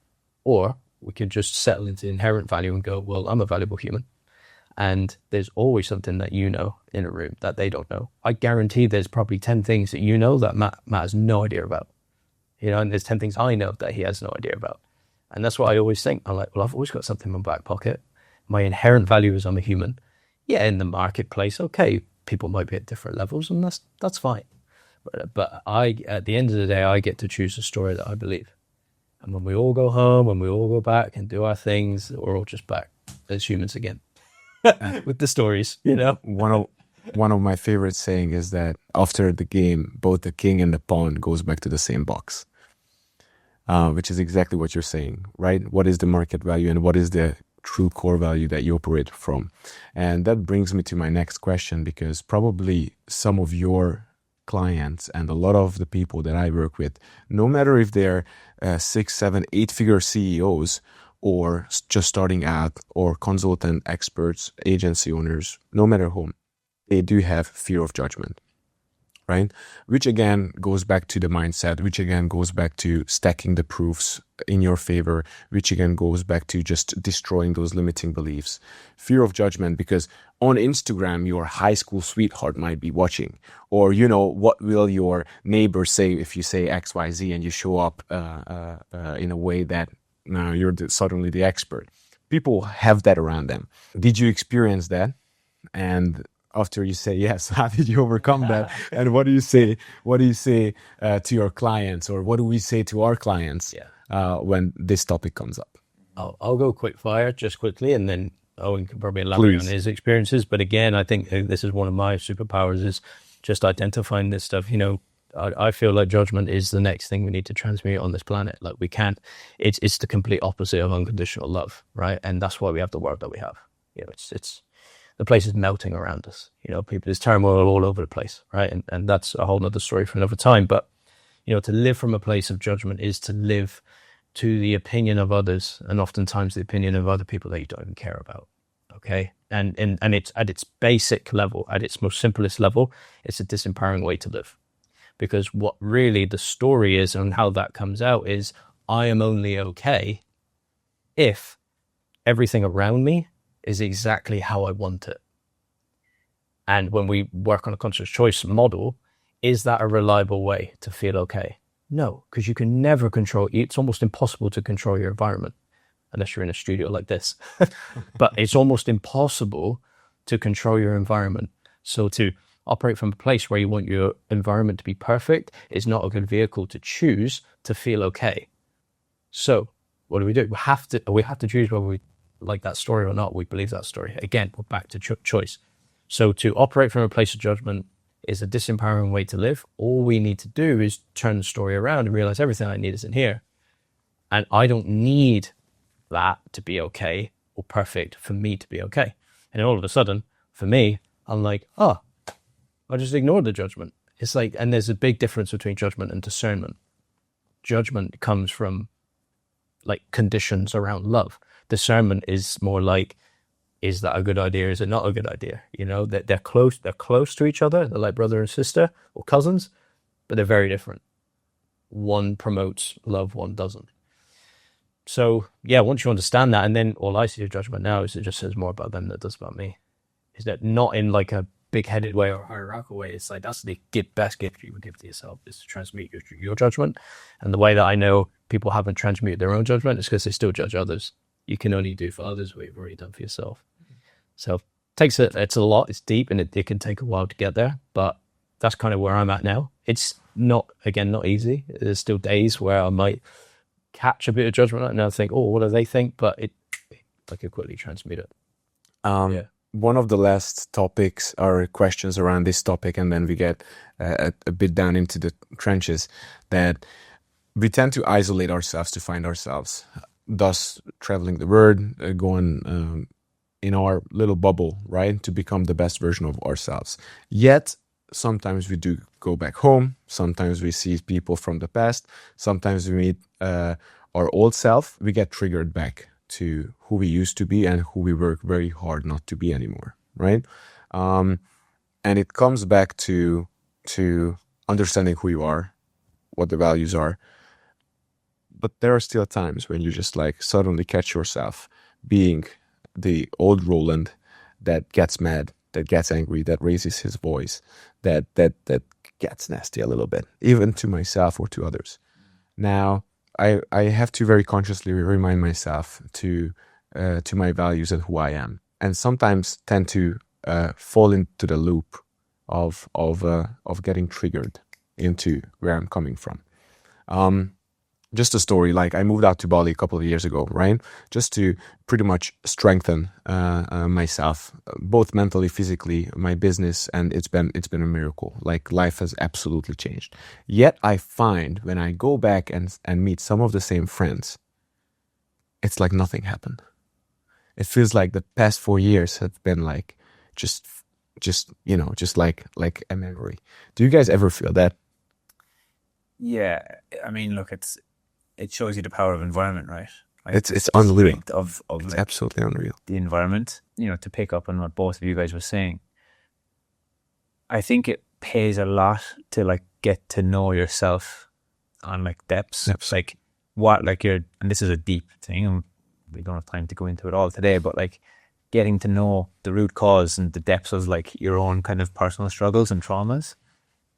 or we can just settle into inherent value and go, well, I'm a valuable human. And there's always something that you know in a room that they don't know. I guarantee there's probably 10 things that you know that Matt has no idea about. You know, and there's 10 things I know that he has no idea about. And that's what I always think. I'm like, well, I've always got something in my back pocket. My inherent value is I'm a human. Yeah, in the marketplace, okay, people might be at different levels, and that's fine. But at the end of the day, I get to choose the story that I believe. And when we all go home, when we all go back and do our things, we're all just back as humans again. With the stories, you know. One of my favorite saying is that after the game, both the king and the pawn goes back to the same box, which is exactly what you're saying, right? What is the market value and what is the true core value that you operate from? And that brings me to my next question, because probably some of your clients and a lot of the people that I work with, no matter if they're 6, 7, 8-figure CEOs, or just starting out, or consultant, experts, agency owners, no matter whom, they do have fear of judgment, right? Which again goes back to the mindset, which again goes back to stacking the proofs in your favor, which again goes back to just destroying those limiting beliefs. Fear of judgment, because on Instagram, your high school sweetheart might be watching, or, you know, what will your neighbor say if you say X, Y, Z and you show up in a way that now you're suddenly the expert. People have that around them. Did you experience that? And after you say yes, how did you overcome that? And what do you say? What do you say to your clients, or what do we say to our clients when this topic comes up? I'll go quick fire just quickly, and then Owen can probably elaborate on Please. his experiences. But again, I think this is one of my superpowers, is just identifying this stuff. You know, I feel like judgment is the next thing we need to transmute on this planet. Like we can't, it's the complete opposite of unconditional love, right? And that's why we have the world that we have. You know, it's the place is melting around us. You know, there's turmoil all over the place, right? And that's a whole nother story for another time. But, you know, to live from a place of judgment is to live to the opinion of others, and oftentimes the opinion of other people that you don't even care about. Okay. And it's at its basic level, at its most simplest level, it's a disempowering way to live. Because what really the story is and how that comes out is, I am only okay if everything around me is exactly how I want it. And when we work on a conscious choice model, is that a reliable way to feel okay? No, because you can never control, it's almost impossible to control your environment unless you're in a studio like this. But it's almost impossible to control your environment. So to operate from a place where you want your environment to be perfect is not a good vehicle to choose to feel okay. So what do? We have to choose whether we like that story or not. We believe that story. Again, we're back to choice. So to operate from a place of judgment is a disempowering way to live. All we need to do is turn the story around and realize everything I need is in here. And I don't need that to be okay or perfect for me to be okay. And then all of a sudden, for me, I'm like, I just ignore the judgment. It's like, and there's a big difference between judgment and discernment. Judgment comes from like conditions around love. Discernment is more like, is that a good idea? Is it not a good idea? You know, that they're close to each other. They're like brother and sister or cousins, but they're very different. One promotes love, one doesn't. So yeah, once you understand that, and then all I see of judgment now is it just says more about them than it does about me. Is that not in like a big-headed way or hierarchical way? It's like, that's the best gift you would give to yourself, is to transmute your judgment. And the way that I know people haven't transmuted their own judgment is because they still judge others. You can only do for others what you've already done for yourself. So it's a lot, it's deep, and it can take a while to get there, but that's kind of where I'm at now. It's not easy. There's still days where I might catch a bit of judgment and I think, what do they think? But I could quickly transmute it. One of the last topics are questions around this topic, and then we get a bit down into the trenches, that we tend to isolate ourselves to find ourselves, thus traveling the world, going in our little bubble, right, to become the best version of ourselves. Yet sometimes we do go back home, sometimes we see people from the past, sometimes we meet our old self. We get triggered back to who we used to be and who we work very hard not to be anymore, right? And it comes back to understanding who you are, what the values are. But there are still times when you just like suddenly catch yourself being the old Roland that gets mad, that gets angry, that raises his voice, that gets nasty a little bit, even to myself or to others. Now, I have to very consciously remind myself to my values and who I am, and sometimes tend to fall into the loop of getting triggered into where I'm coming from. Just a story, like I moved out to Bali a couple of years ago, right? Just to pretty much strengthen myself, both mentally, physically, my business, and it's been a miracle. Like life has absolutely changed. Yet I find when I go back and meet some of the same friends, it's like nothing happened. It feels like the past 4 years have been like just like a memory. Do you guys ever feel that? Yeah, I mean, look, it shows you the power of environment, right? Like it's unreal. Of it's like absolutely unreal. The environment, to pick up on what both of you guys were saying, I think it pays a lot to like get to know yourself on like depths. Like what, like and this is a deep thing, and we don't have time to go into it all today, but like getting to know the root cause and the depths of like your own kind of personal struggles and traumas,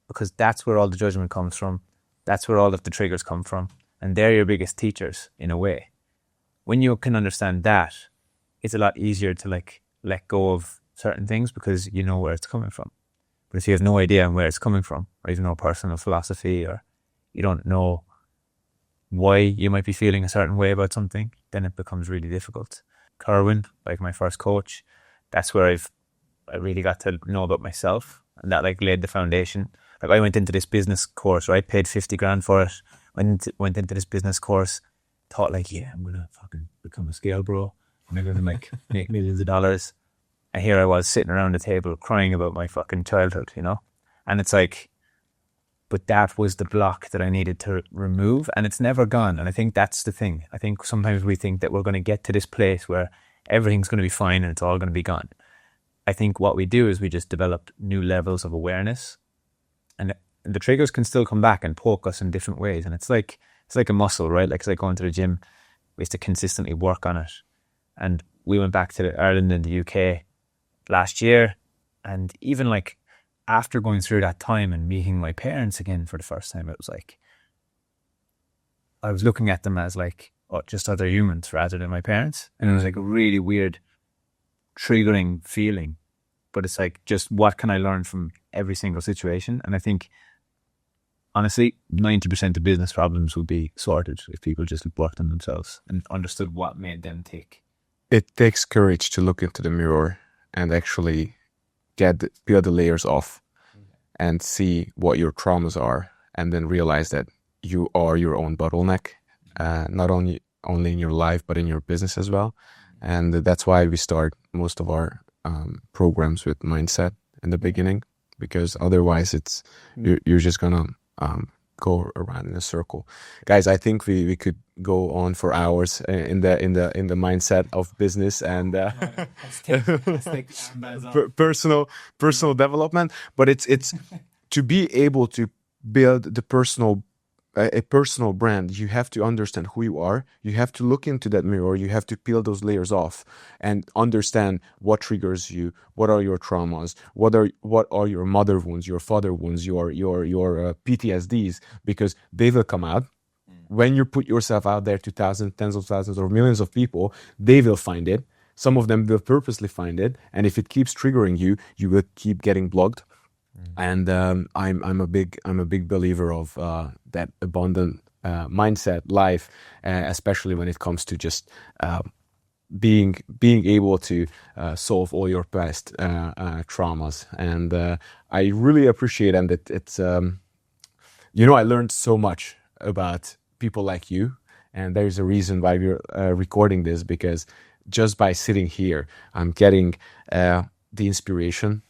because that's where all the judgment comes from. That's where all of the triggers come from. And they're your biggest teachers in a way. When you can understand that, it's a lot easier to like let go of certain things because you know where it's coming from. But if you have no idea where it's coming from, or you have no personal philosophy, or you don't know why you might be feeling a certain way about something, then it becomes really difficult. Kerwin, like my first coach. That's where I really got to know about myself, and that like laid the foundation. Like I went into this business course, right? Paid 50 grand for it. Went into this business course, thought like, yeah, I'm gonna fucking become a scale bro. I'm gonna make millions of dollars. And here I was sitting around the table crying about my fucking childhood, you know? And it's like, but that was the block that I needed to remove, and it's never gone. And I think that's the thing. I think sometimes we think that we're going to get to this place where everything's going to be fine and it's all going to be gone. I think what we do is we just develop new levels of awareness, and the triggers can still come back and poke us in different ways. And it's like a muscle, right? Like it's like going to the gym. We used to consistently work on it. And we went back to Ireland and the UK last year, and even like after going through that time and meeting my parents again for the first time, it was like I was looking at them as like just other humans rather than my parents, and it was like a really weird triggering feeling. But it's like, just what can I learn from every single situation? And I think honestly 90% of business problems would be sorted if people just worked on themselves and understood what made them tick. It takes courage to look into the mirror and actually peel the layers off and see what your traumas are, and then realize that you are your own bottleneck, not only in your life but in your business as well. And that's why we start most of our programs with mindset in the beginning, because otherwise you're just gonna go around in a circle. Guys, I think we could go on for hours in the mindset of business and personal development. But it's to be able to build the a personal brand, you have to understand who you are. You have to look into that mirror. You have to peel those layers off and understand what triggers you, what are your traumas, what are your mother wounds, your father wounds, your PTSDs, because they will come out. When you put yourself out there to thousands, tens of thousands, or millions of people, they will find it. Some of them will purposely find it, and if it keeps triggering you, you will keep getting blocked. And I'm a big believer of that abundant mindset life, especially when it comes to just being able to solve all your past traumas. And I really appreciate, and it's I learned so much about people like you, and there's a reason why we're recording this, because just by sitting here, I'm getting the inspiration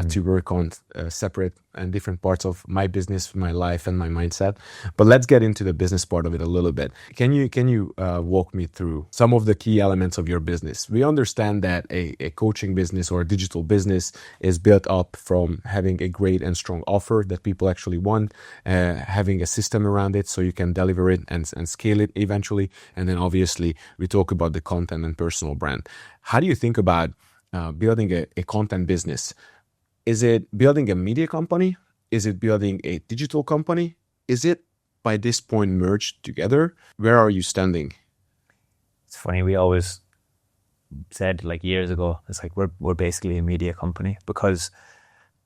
to work on separate and different parts of my business, my life, and my mindset. But let's get into the business part of it a little bit. Can you walk me through some of the key elements of your business? We understand that a coaching business or a digital business is built up from having a great and strong offer that people actually want, having a system around it so you can deliver it and scale it eventually. And then obviously we talk about the content and personal brand. How do you think about building a content business? Is it building a media company? Is it building a digital company? Is it by this point merged together? Where are you standing? It's funny, we always said like years ago, it's like we're basically a media company, because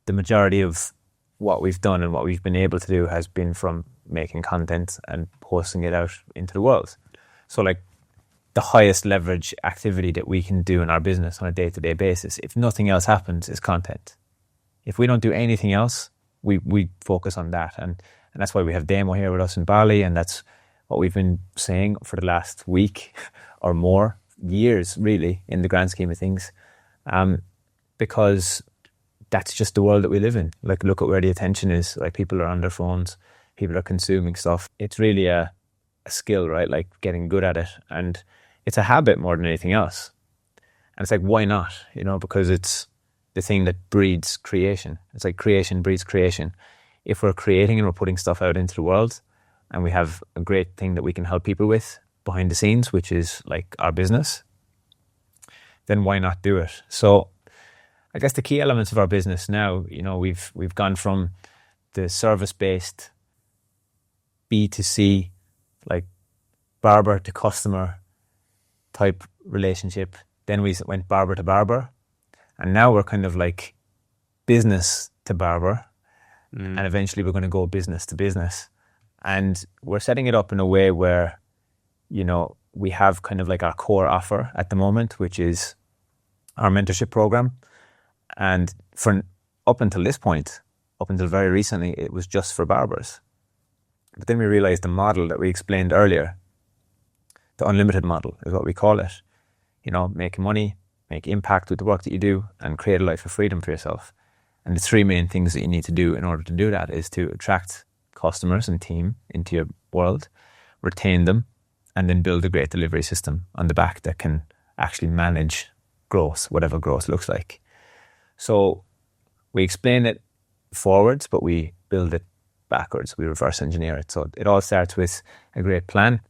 the majority of what we've done and what we've been able to do has been from making content and posting it out into the world. So like the highest leverage activity that we can do in our business on a day-to-day basis, if nothing else happens, is content. If we don't do anything else, we focus on that. And that's why we have Demo here with us in Bali, and that's what we've been saying for the last week or more, years really, in the grand scheme of things. Because that's just the world that we live in. Like, look at where the attention is. Like, people are on their phones, people are consuming stuff. It's really a skill, right? Like, getting good at it. And it's a habit more than anything else. And it's like, why not? Because it's the thing that breeds creation. It's like creation breeds creation. If we're creating and we're putting stuff out into the world, and we have a great thing that we can help people with behind the scenes, which is like our business, then why not do it? So I guess the key elements of our business now, we've gone from the service-based B2C, like barber to customer type relationship. Then we went barber to barber. And now we're kind of like business to barber. And eventually we're going to go business to business. And we're setting it up in a way where, we have kind of like our core offer at the moment, which is our mentorship program. And for up until this point, up until very recently, it was just for barbers. But then we realized the model that we explained earlier, the unlimited model is what we call it. You know, make money, make impact with the work that you do, and create a life of freedom for yourself. And the three main things that you need to do in order to do that is to attract customers and team into your world, retain them, and then build a great delivery system on the back that can actually manage growth, whatever growth looks like. So we explain it forwards, but we build it backwards. We reverse engineer it. So it all starts with a great plan,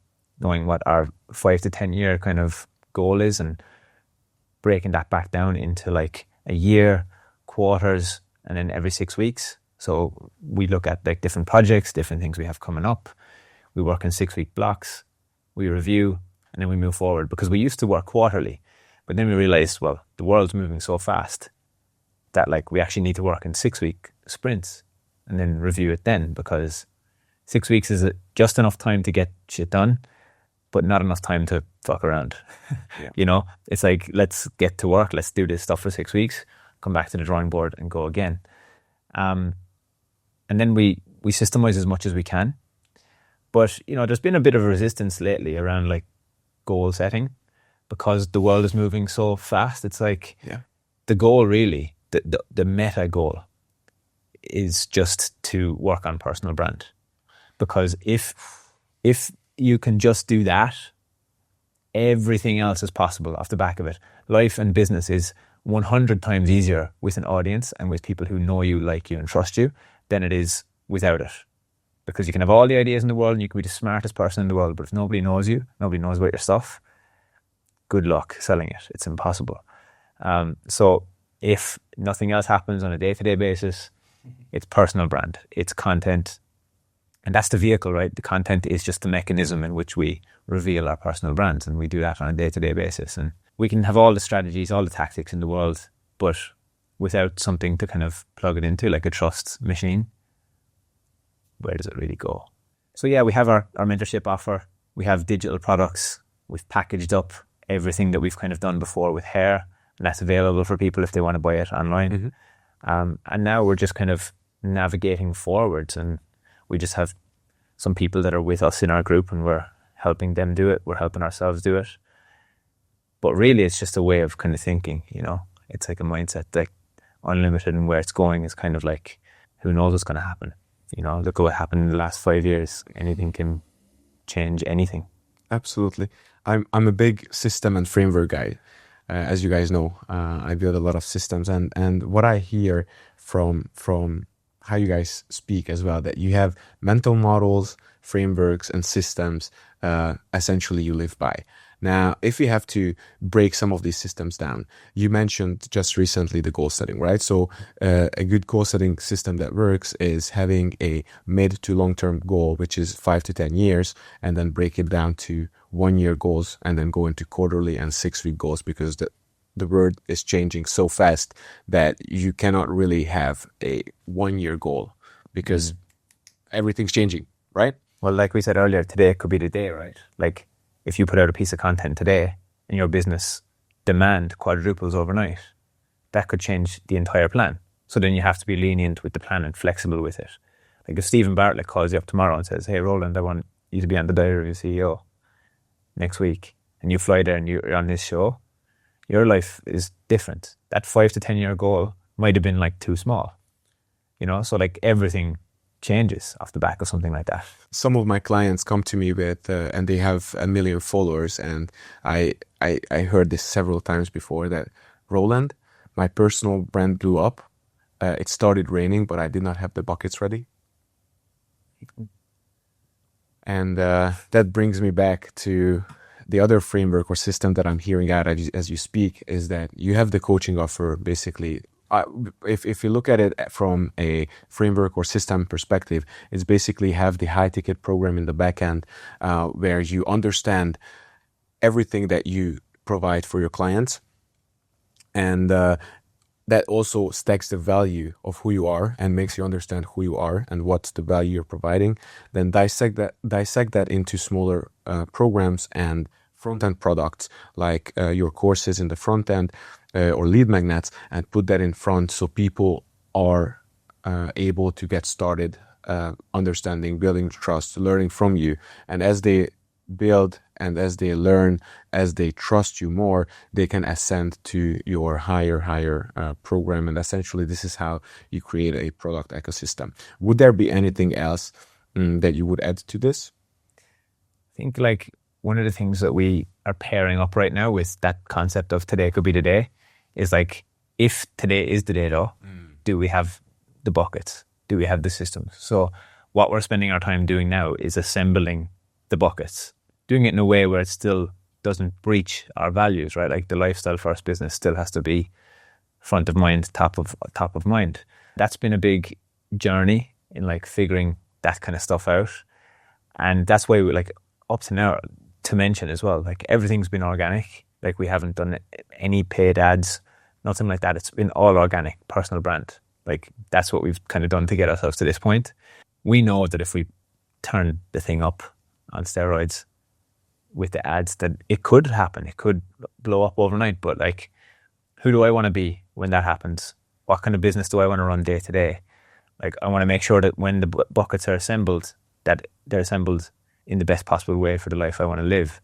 knowing what our 5 to 10 year kind of goal is, and breaking that back down into like a year, quarters, and then every 6 weeks. So we look at like different projects, different things we have coming up. We work in 6-week blocks, we review, and then we move forward, because we used to work quarterly, but then we realized, well, the world's moving so fast that like we actually need to work in 6-week sprints and then review it then, because 6 weeks is just enough time to get shit done, but not enough time to fuck around. Yeah. You know, it's like, let's get to work, let's do this stuff for 6 weeks, come back to the drawing board and go again. And then we systemize as much as we can. But, you know, there's been a bit of a resistance lately around like goal setting, because the world is moving so fast. It's like the goal really, the meta goal is just to work on personal brand. Because if you can just do that, everything else is possible off the back of it. Life and business is 100 times easier with an audience and with people who know you, like you, and trust you than it is without it. Because you can have all the ideas in the world and you can be the smartest person in the world, but if nobody knows you, nobody knows about your stuff, good luck selling it. It's impossible. So if nothing else happens on a day-to-day basis, it's personal brand, it's content. And that's the vehicle, right? The content is just the mechanism in which we reveal our personal brands, and we do that on a day-to-day basis. And we can have all the strategies, all the tactics in the world, but without something to kind of plug it into, like a trust machine, where does it really go? So yeah, we have our mentorship offer. We have digital products. We've packaged up everything that we've kind of done before with hair, and that's available for people if they want to buy it online. Mm-hmm. And now we're just kind of navigating forwards, and we just have some people that are with us in our group, and we're helping them do it. We're helping ourselves do it. But really, it's just a way of kind of thinking, you know. It's like a mindset, like unlimited, and where it's going is kind of like, who knows what's going to happen? You know, look at what happened in the last 5 years. Anything can change anything. Absolutely. I'm a big system and framework guy. As you guys know, I build a lot of systems, and what I hear from how you guys speak as well, that you have mental models, frameworks, and systems essentially you live by. Now, if we have to break some of these systems down, you mentioned just recently the goal setting, right? So a good goal setting system that works is having a mid to long-term goal, which is 5 to 10 years, and then break it down to 1 year goals, and then go into quarterly and 6-week goals, because the world is changing so fast that you cannot really have a 1 year goal, because everything's changing, right? Well, like we said earlier, today could be the day, right? Like, if you put out a piece of content today and your business demand quadruples overnight, that could change the entire plan. So then you have to be lenient with the plan and flexible with it. Like if Stephen Bartlett calls you up tomorrow and says, hey, Roland, I want you to be on the Diary of a CEO next week, and you fly there and you're on this show, your life is different. That 5 to 10 year goal might have been like too small, you know? So like everything changes off the back of something like that. Some of my clients come to me with, and they have 1 million followers, and I heard this several times before, that Roland, my personal brand blew up. It started raining, but I did not have the buckets ready. And that brings me back to the other framework or system that I'm hearing out as you speak, is that you have the coaching offer. Basically, if you look at it from a framework or system perspective, it's basically have the high ticket program in the back end, where you understand everything that you provide for your clients, and that also stacks the value of who you are and makes you understand who you are and what's the value you're providing. Then dissect that into smaller programs and front-end products like your courses in the front end or lead magnets, and put that in front so people are able to get started understanding, building trust, learning from you. And as they build and as they learn, as they trust you more, they can ascend to your higher program. And essentially, this is how you create a product ecosystem. Would there be anything else that you would add to this? I think like one of the things that we are pairing up right now with that concept of today could be the day is like, if today is the day though, do we have the buckets? Do we have the systems? So what we're spending our time doing now is assembling the buckets, doing it in a way where it still doesn't breach our values, right? Like the lifestyle first business still has to be front of mind, top of mind. That's been a big journey in like figuring that kind of stuff out. And that's why we like up to now, to mention as well, like everything's been organic. Like we haven't done any paid ads, nothing like that. It's been all organic, personal brand. Like that's what we've kind of done to get ourselves to this point. We know that if we turn the thing up on steroids with the ads, that it could happen. It could blow up overnight. But like, who do I want to be when that happens? What kind of business do I want to run day to day? Like I want to make sure that when the buckets are assembled, that they're assembled in the best possible way for the life I want to live.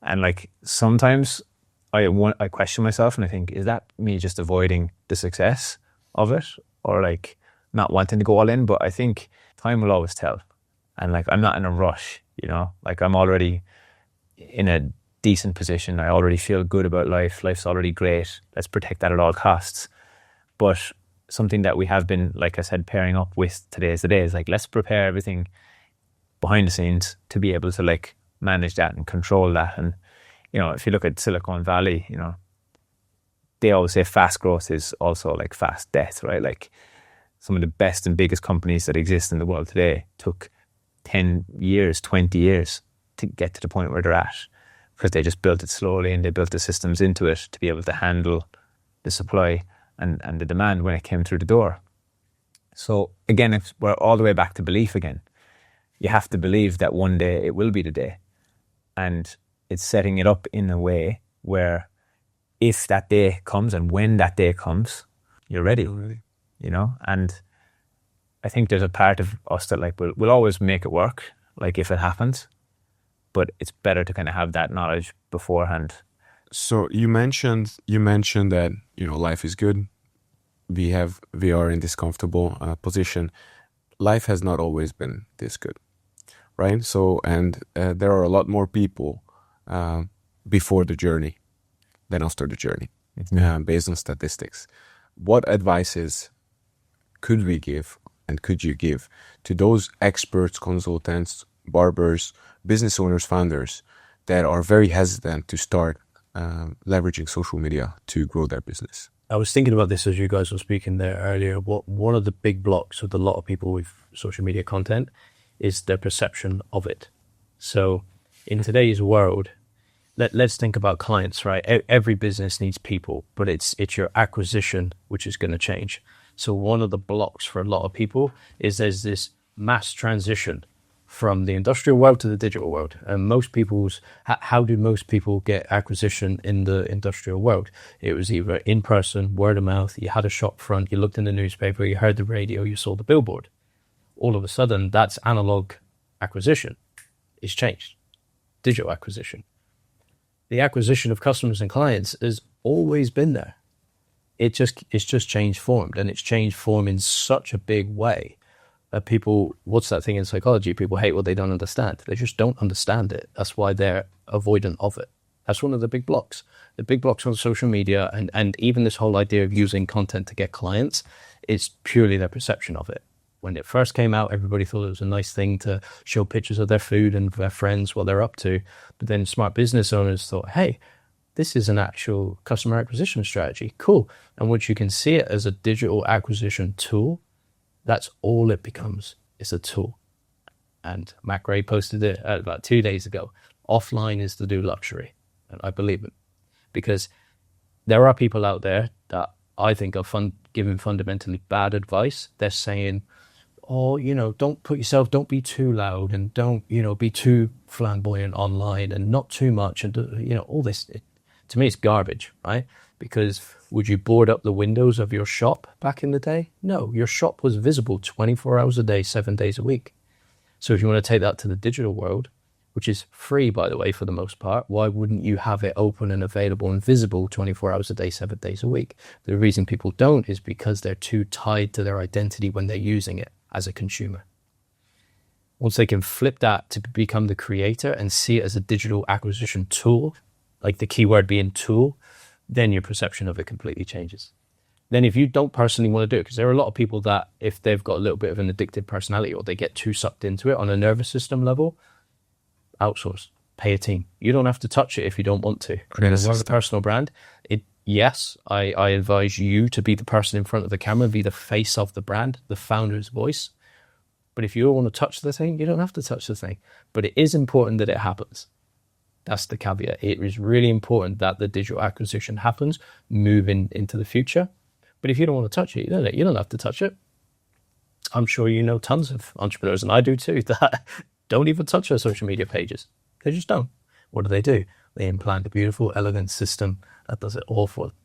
And like sometimes I question myself and I think, is that me just avoiding the success of it, or like not wanting to go all in? But I think time will always tell. And like I'm not in a rush, you know, like I'm already in a decent position. I already feel good about life. Life's already great. Let's protect that at all costs. But something that we have been, like I said, pairing up with today is like, let's prepare everything behind the scenes to be able to like manage that and control that. And, you know, if you look at Silicon Valley, you know, they always say fast growth is also like fast death, right? Like some of the best and biggest companies that exist in the world today took 10 years, 20 years to get to the point where they're at, because they just built it slowly and they built the systems into it to be able to handle the supply and the demand when it came through the door. So again, if we're all the way back to belief again. You have to believe that one day it will be the day. And it's setting it up in a way where if that day comes and when that day comes, you're ready. You know? And I think there's a part of us that like we'll always make it work, like if it happens. But it's better to kind of have that knowledge beforehand. So you mentioned that, you know, life is good. We are in this comfortable position. Life has not always been this good, right? So, and there are a lot more people before the journey than after the journey, based on statistics. What advices could we give and could you give to those experts, consultants, barbers, business owners, founders that are very hesitant to start leveraging social media to grow their business? I was thinking about this as you guys were speaking there earlier. One of the big blocks with a lot of people with social media content is their perception of it. So in today's world, let's think about clients, right? Every business needs people, but it's your acquisition which is going to change. So one of the blocks for a lot of people is there's this mass transition from the industrial world to the digital world. And how do most people get acquisition in the industrial world? It was either in person, word of mouth, you had a shop front, you looked in the newspaper, you heard the radio, you saw the billboard. All of a sudden, that's analog acquisition. It's changed. Digital acquisition. The acquisition of customers and clients has always been there. It's just changed form, and it's changed form in such a big way that people, what's that thing in psychology? People hate what they don't understand. They just don't understand it. That's why they're avoidant of it. That's one of the big blocks. The big blocks on social media and even this whole idea of using content to get clients is purely their perception of it. When it first came out, everybody thought it was a nice thing to show pictures of their food and their friends, what they're up to. But then smart business owners thought, hey, this is an actual customer acquisition strategy. Cool. And once you can see it as a digital acquisition tool, that's all it becomes. It's a tool. And Mac Ray posted it about 2 days ago. Offline is the new luxury. And I believe it. Because there are people out there that I think are giving fundamentally bad advice. They're saying, oh, don't be too loud, and don't, be too flamboyant online, and not too much, and, all this, to me, it's garbage, right? Because would you board up the windows of your shop back in the day? No, your shop was visible 24 hours a day, 7 days a week. So if you want to take that to the digital world, which is free, by the way, for the most part, why wouldn't you have it open and available and visible 24 hours a day, 7 days a week? The reason people don't is because they're too tied to their identity when they're using it as a consumer. Once they can flip that to become the creator and see it as a digital acquisition tool, like the keyword being tool, then your perception of it completely changes. Then if you don't personally want to do it, because there are a lot of people that if they've got a little bit of an addictive personality or they get too sucked into it on a nervous system level, outsource, pay a team. You don't have to touch it if you don't want to. Create a personal brand. Yes, I advise you to be the person in front of the camera, be the face of the brand, the founder's voice. But if you don't want to touch the thing, you don't have to touch the thing. But it is important that it happens. That's the caveat. It is really important that the digital acquisition happens, moving into the future. But if you don't want to touch it, you don't have to touch it. I'm sure you know tons of entrepreneurs, and I do too, that don't even touch their social media pages. They just don't. What do? They implant a beautiful, elegant system that does it all for them.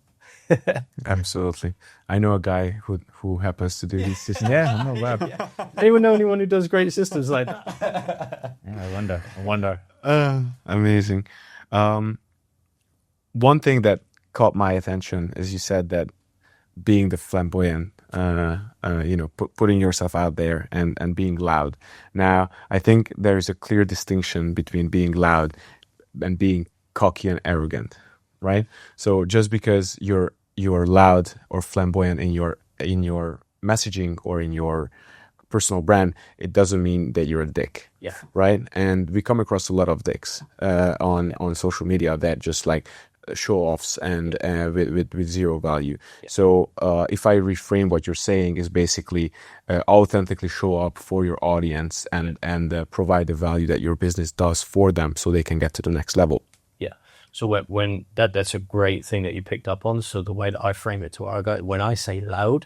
Absolutely. I know a guy who happens to do these systems. Yeah, I know, wow. Anyone know anyone who does great systems like that? Yeah, I wonder. Amazing. One thing that caught my attention is you said that being the flamboyant, putting yourself out there and being loud. Now, I think there is a clear distinction between being loud and being cocky and arrogant, right? So just because you're loud or flamboyant in your messaging or in your personal brand, it doesn't mean that you're a dick. Yeah. Right? And we come across a lot of dicks on social media that just like show-offs and with zero value. Yeah. So if I reframe what you're saying is basically authentically show up for your audience and provide the value that your business does for them so they can get to the next level. Yeah. So when that's a great thing that you picked up on. So the way that I frame it to our guy, when I say loud,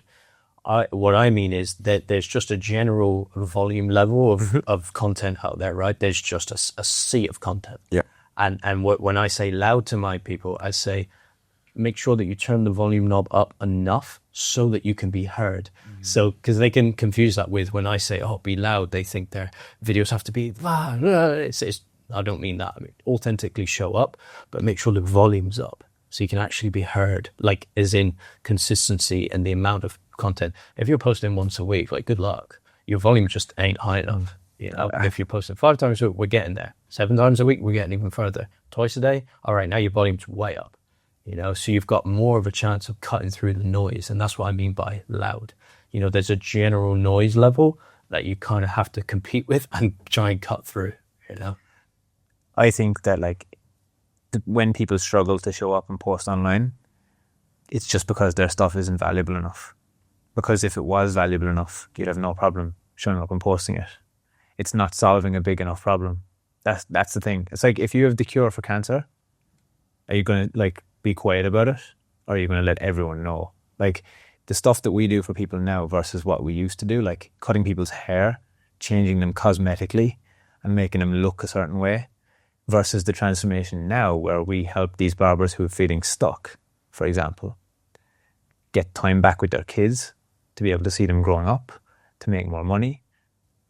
what I mean is that there's just a general volume level of content out there, right? There's just a sea of content. Yeah. And when I say loud to my people, I say, make sure that you turn the volume knob up enough so that you can be heard. Mm-hmm. So, because they can confuse that with when I say, be loud, they think their videos have to be, I don't mean that. I mean, authentically show up, but make sure the volume's up so you can actually be heard, like as in consistency and the amount of content. If you're posting once a week, like good luck. Your volume just ain't high enough. If you're posting 5 times a week, we're getting there. 7 times a week, we're getting even further. Twice a day, all right, now your volume's way up. So you've got more of a chance of cutting through the noise, and that's what I mean by loud. There's a general noise level that you kind of have to compete with and try and cut through. I think that when people struggle to show up and post online, it's just because their stuff isn't valuable enough. Because if it was valuable enough, you'd have no problem showing up and posting it. It's not solving a big enough problem. That's the thing. It's like if you have the cure for cancer, are you going to be quiet about it, or are you going to let everyone know? The stuff that we do for people now versus what we used to do, like cutting people's hair, changing them cosmetically, and making them look a certain way, versus the transformation now where we help these barbers who are feeling stuck, for example, get time back with their kids to be able to see them growing up, to make more money,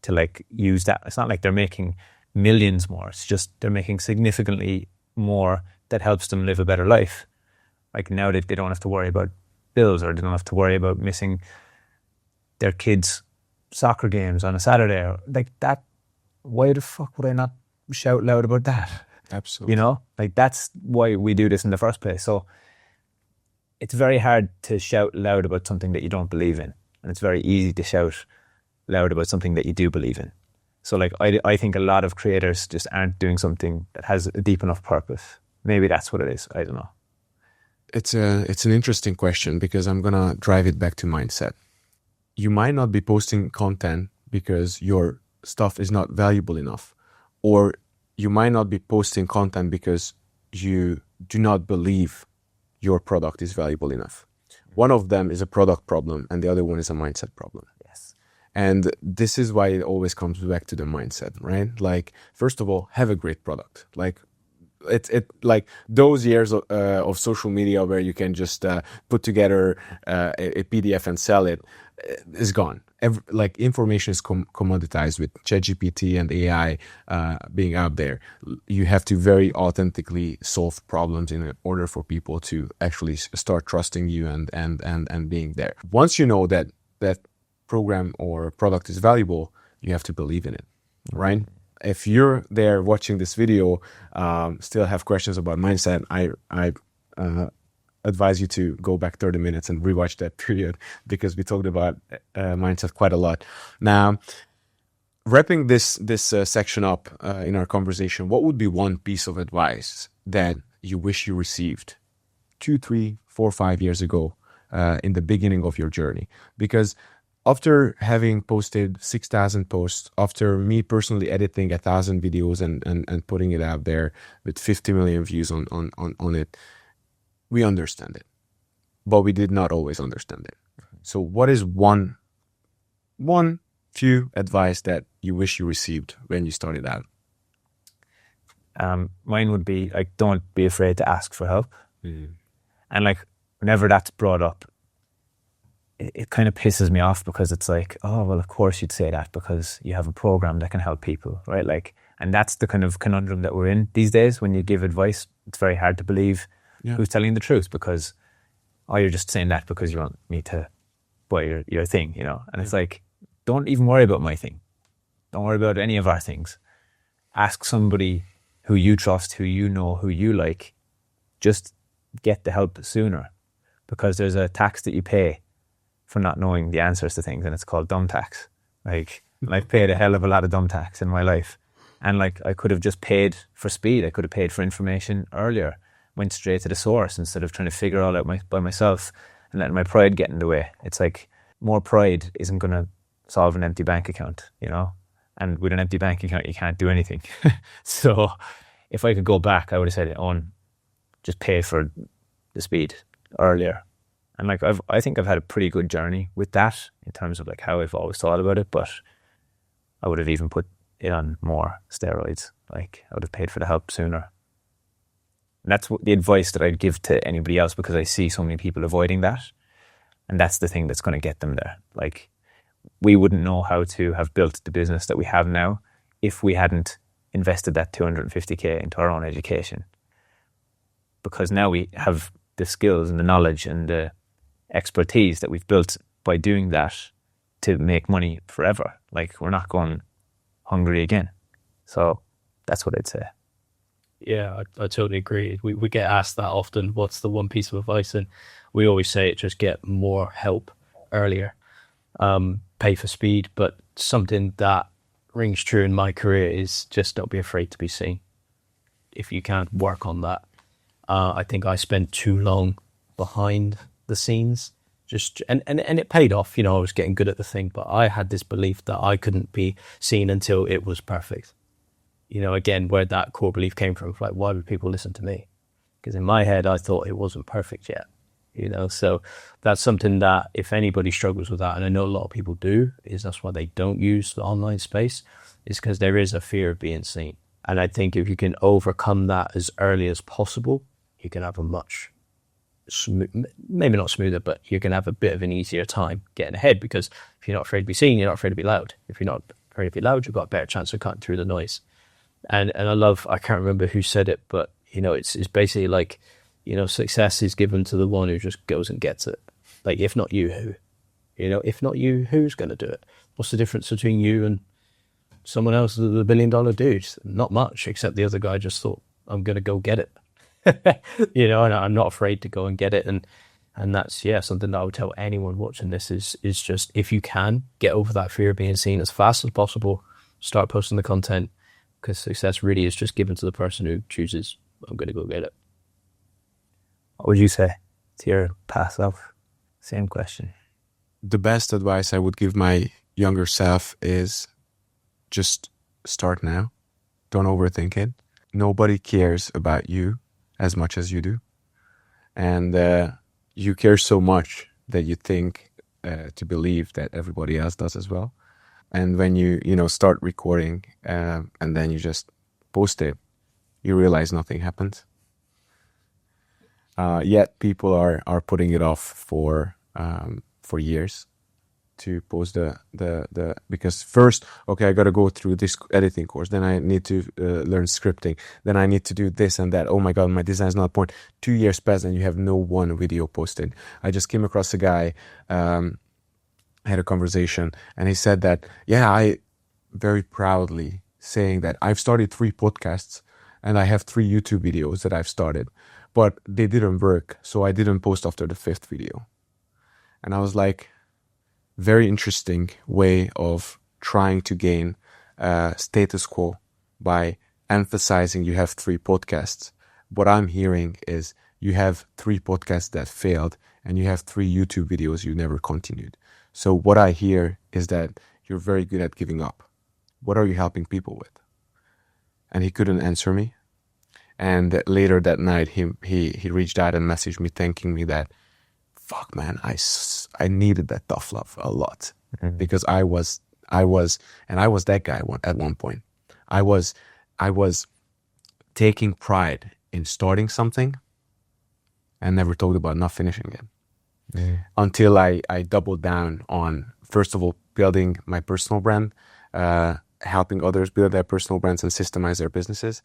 to use that. It's not like they're making millions more. It's just they're making significantly more that helps them live a better life. Now they don't have to worry about bills, or they don't have to worry about missing their kids' soccer games on a Saturday or that. Why the fuck would I not shout loud about that? Absolutely. That's why we do this in the first place. So it's very hard to shout loud about something that you don't believe in, and it's very easy to shout loud about something that you do believe in. So I think a lot of creators just aren't doing something that has a deep enough purpose. Maybe that's what it is. I don't know. It's an interesting question because I'm gonna drive it back to mindset. You might not be posting content because your stuff is not valuable enough, or you might not be posting content because you do not believe your product is valuable enough. One of them is a product problem and the other one is a mindset problem. Yes. And this is why it always comes back to the mindset, right? Like, first of all, have a great product. Like, like those years of social media where you can just put together a PDF and sell it is gone. Like, information is commoditized with ChatGPT and AI being out there. You have to very authentically solve problems in order for people to actually start trusting you and being there. Once you know that program or product is valuable, you have to believe in it, right? If you're there watching this video, still have questions about mindset, I advise you to go back 30 minutes and rewatch that period, because we talked about mindset quite a lot. Now, wrapping this section up in our conversation, what would be one piece of advice that you wish you received 2, 3, 4, 5 years ago in the beginning of your journey? Because after having posted 6,000 posts, after me personally editing 1,000 videos and putting it out there with 50 million views on it, we understand it, but we did not always understand it. So what is one few advice that you wish you received when you started out? Mine would be, like, don't be afraid to ask for help. Mm-hmm. And like, whenever that's brought up, it kind of pisses me off, because it's like, oh, well, of course you'd say that because you have a program that can help people, right? Like, and that's the kind of conundrum that we're in these days. When you give advice, it's very hard to believe who's telling the truth, because, oh, you're just saying that because you want me to buy your thing, you know? And it's like, don't even worry about my thing. Don't worry about any of our things. Ask somebody who you trust, who you know, who you like. Just get the help sooner, because there's a tax that you pay for not knowing the answers to things, and it's called dumb tax. Like, and I've paid a hell of a lot of dumb tax in my life, and like, I could have just paid for speed. I could have paid for information earlier, went straight to the source instead of trying to figure it all out by myself and letting my pride get in the way. It's like, more pride isn't going to solve an empty bank account, you know? And with an empty bank account, you can't do anything. So if I could go back, I would have said, Owen, just pay for the speed earlier. And like, I think I've had a pretty good journey with that in terms of like how I've always thought about it, but I would have even put it on more steroids. Like, I would have paid for the help sooner. And that's the advice that I'd give to anybody else, because I see so many people avoiding that. And that's the thing that's going to get them there. Like, we wouldn't know how to have built the business that we have now if we hadn't invested that 250k into our own education. Because now we have the skills and the knowledge and the expertise that we've built by doing that to make money forever. Like, we're not going hungry again. So that's what I'd say. Yeah, I totally agree. We get asked that often, what's the one piece of advice? And we always say it, just get more help earlier. Pay for speed, but something that rings true in my career is just don't be afraid to be seen. If you can't work on that. I think I spent too long behind the scenes, and it paid off. You know, I was getting good at the thing, but I had this belief that I couldn't be seen until it was perfect. You know, again, where that core belief came from, like, why would people listen to me? Because in my head, I thought it wasn't perfect yet. You know, so that's something that if anybody struggles with that, and I know a lot of people do, is that's why they don't use the online space, is because there is a fear of being seen. And I think if you can overcome that as early as possible, you can have a much maybe not smoother, but you're going to have a bit of an easier time getting ahead, because if you're not afraid to be seen, you're not afraid to be loud. If you're not afraid to be loud, you've got a better chance of cutting through the noise. And I can't remember who said it, but, you know, it's basically like, you know, success is given to the one who just goes and gets it. Like, if not you, who? You know, if not you, who's going to do it? What's the difference between you and someone else, the $1 billion dude? Not much, except the other guy just thought, I'm going to go get it. You know, and I'm not afraid to go and get it. And that's, yeah, something that I would tell anyone watching this is just, if you can, get over that fear of being seen as fast as possible, start posting the content, because success really is just given to the person who chooses, I'm going to go get it. What would you say to your past self? Same question. The best advice I would give my younger self is just start now. Don't overthink it. Nobody cares about you as much as you do. And you care so much that you think to believe that everybody else does as well. And when you start recording and then you just post it, you realize nothing happened. Yet people are putting it off for years to post the because first, okay, I got to go through this editing course, then I need to learn scripting, then I need to do this and that. Oh my god, my design's not point. 2 years pass and you have no one video posted. I just came across a guy, had a conversation, and he said that, yeah, I very proudly saying that I've started 3 podcasts and I have 3 YouTube videos that I've started, but they didn't work, so I didn't post after the 5th video. And I was like, very interesting way of trying to gain status quo by emphasizing you have 3 podcasts. What I'm hearing is you have 3 podcasts that failed and you have 3 YouTube videos you never continued. So what I hear is that you're very good at giving up. What are you helping people with? And he couldn't answer me. And later that night, he reached out and messaged me thanking me that, fuck man, I needed that tough love a lot. Mm-hmm. Because I was that guy at one point. I was taking pride in starting something and never thought about not finishing it. Mm-hmm. Until I doubled down on, first of all, building my personal brand, helping others build their personal brands and systemize their businesses,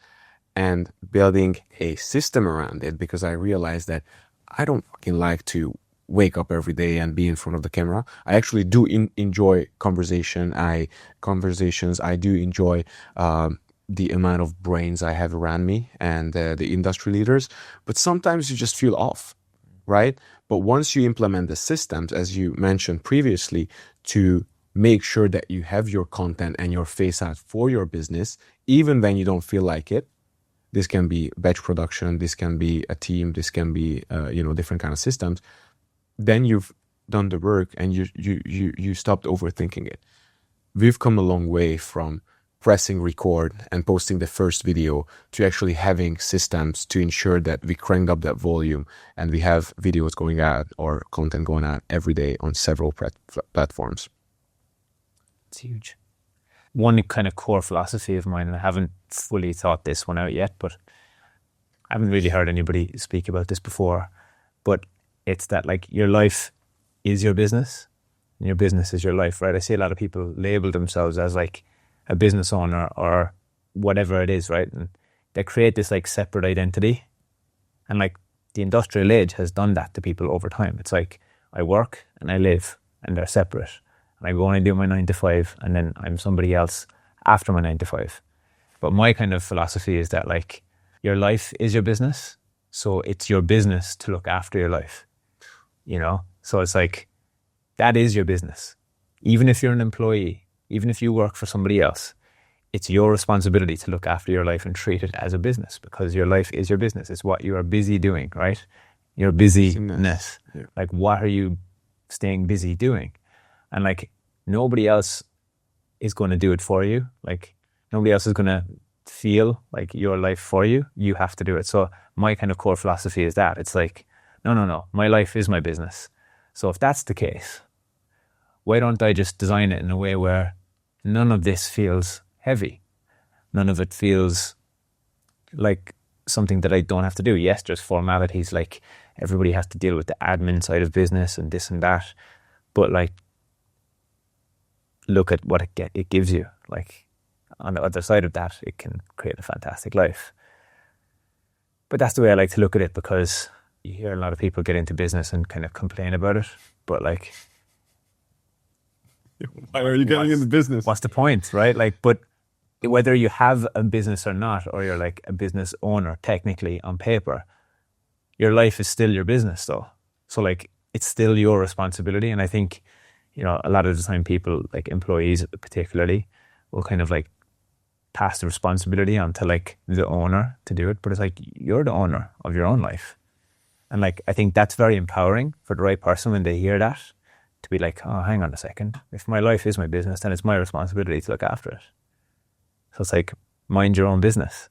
and building a system around it, because I realized that I don't fucking like to wake up every day and be in front of the camera. I actually do enjoy conversations. I do enjoy the amount of brains I have around me and the industry leaders. But sometimes you just feel off, right? But once you implement the systems, as you mentioned previously, to make sure that you have your content and your face out for your business, even when you don't feel like it. This can be batch production, this can be a team, this can be different kind of systems. Then you've done the work and you stopped overthinking it. We've come a long way from pressing record and posting the first video to actually having systems to ensure that we crank up that volume and we have videos going out or content going out every day on several platforms. It's huge. One kind of core philosophy of mine, and I haven't fully thought this one out yet, but I haven't really heard anybody speak about this before, but it's that like your life is your business and your business is your life, right? I see a lot of people label themselves as like a business owner or whatever it is, right? And they create this like separate identity, and like the industrial age has done that to people over time. It's like I work and I live and they're separate. And I go and I do my 9 to 5 and then I'm somebody else after my 9 to 5. But my kind of philosophy is that like your life is your business. So it's your business to look after your life, you know? So it's like, that is your business. Even if you're an employee, even if you work for somebody else, it's your responsibility to look after your life and treat it as a business, because your life is your business. It's what you are busy doing, right? Your busyness. Yeah. Like, what are you staying busy doing? And like, nobody else is going to do it for you. Like, nobody else is going to feel like your life for you. You have to do it. So my kind of core philosophy is that it's like, no. My life is my business. So if that's the case, why don't I just design it in a way where none of this feels heavy? None of it feels like something that I don't have to do. Yes, there's formalities, like everybody has to deal with the admin side of business and this and that. But like, look at what it gives you. Like, on the other side of that, it can create a fantastic life. But that's the way I like to look at it, because you hear a lot of people get into business and kind of complain about it. But like, why are you getting into business? What's the point, right? Like, but whether you have a business or not, or you're like a business owner, technically on paper, your life is still your business though. So like, it's still your responsibility. And I think, you know, a lot of the time people, like employees particularly, will kind of like pass the responsibility onto like the owner to do it. But it's like, you're the owner of your own life. And like, I think that's very empowering for the right person when they hear that, to be like, oh, hang on a second. If my life is my business, then it's my responsibility to look after it. So it's like, mind your own business.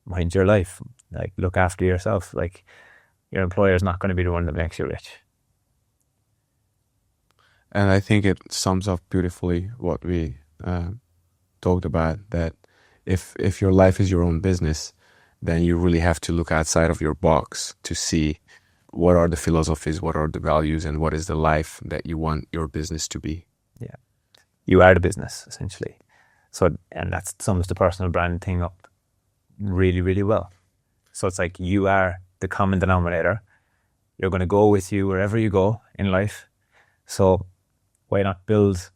Mind your life. Like, look after yourself. Like, your employer is not going to be the one that makes you rich. And I think it sums up beautifully what we talked about, that if your life is your own business, then you really have to look outside of your box to see what are the philosophies, what are the values, and what is the life that you want your business to be. Yeah. You are the business, essentially. So, and that sums the personal brand thing up really, really well. So it's like you are the common denominator. You're going to go with you wherever you go in life. So why not build?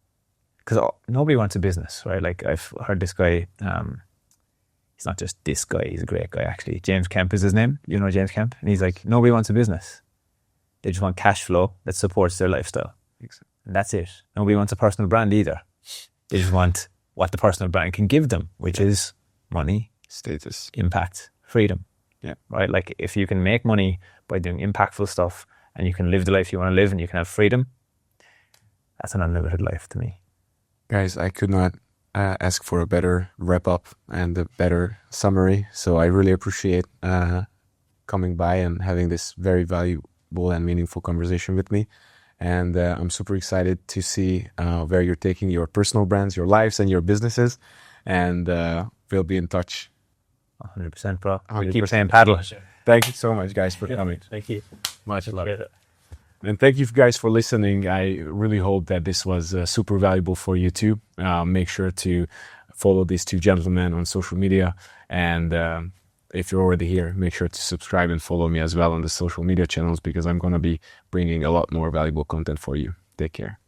Because nobody wants a business, right? Like I've heard this guy, he's not just this guy, he's a great guy actually. James Kemp is his name. You know James Kemp? And he's like, nobody wants a business. They just want cash flow that supports their lifestyle. And that's it. Nobody wants a personal brand either. They just want what the personal brand can give them, which is money, Status. impact, freedom. Yeah. Right? Like if you can make money by doing impactful stuff and you can live the life you want to live and you can have freedom, that's an unlimited life to me. Guys, I could not ask for a better wrap up and a better summary. So I really appreciate coming by and having this very valuable and meaningful conversation with me. And I'm super excited to see where you're taking your personal brands, your lives, and your businesses. And we'll be in touch. 100%, bro. We'll 100%. keep saying paddle. Thank you so much, guys, for coming. Thank you. Much love. Appreciate it. And thank you guys for listening. I really hope that this was super valuable for you too. Make sure to follow these two gentlemen on social media. And if you're already here, make sure to subscribe and follow me as well on the social media channels, because I'm going to be bringing a lot more valuable content for you. Take care.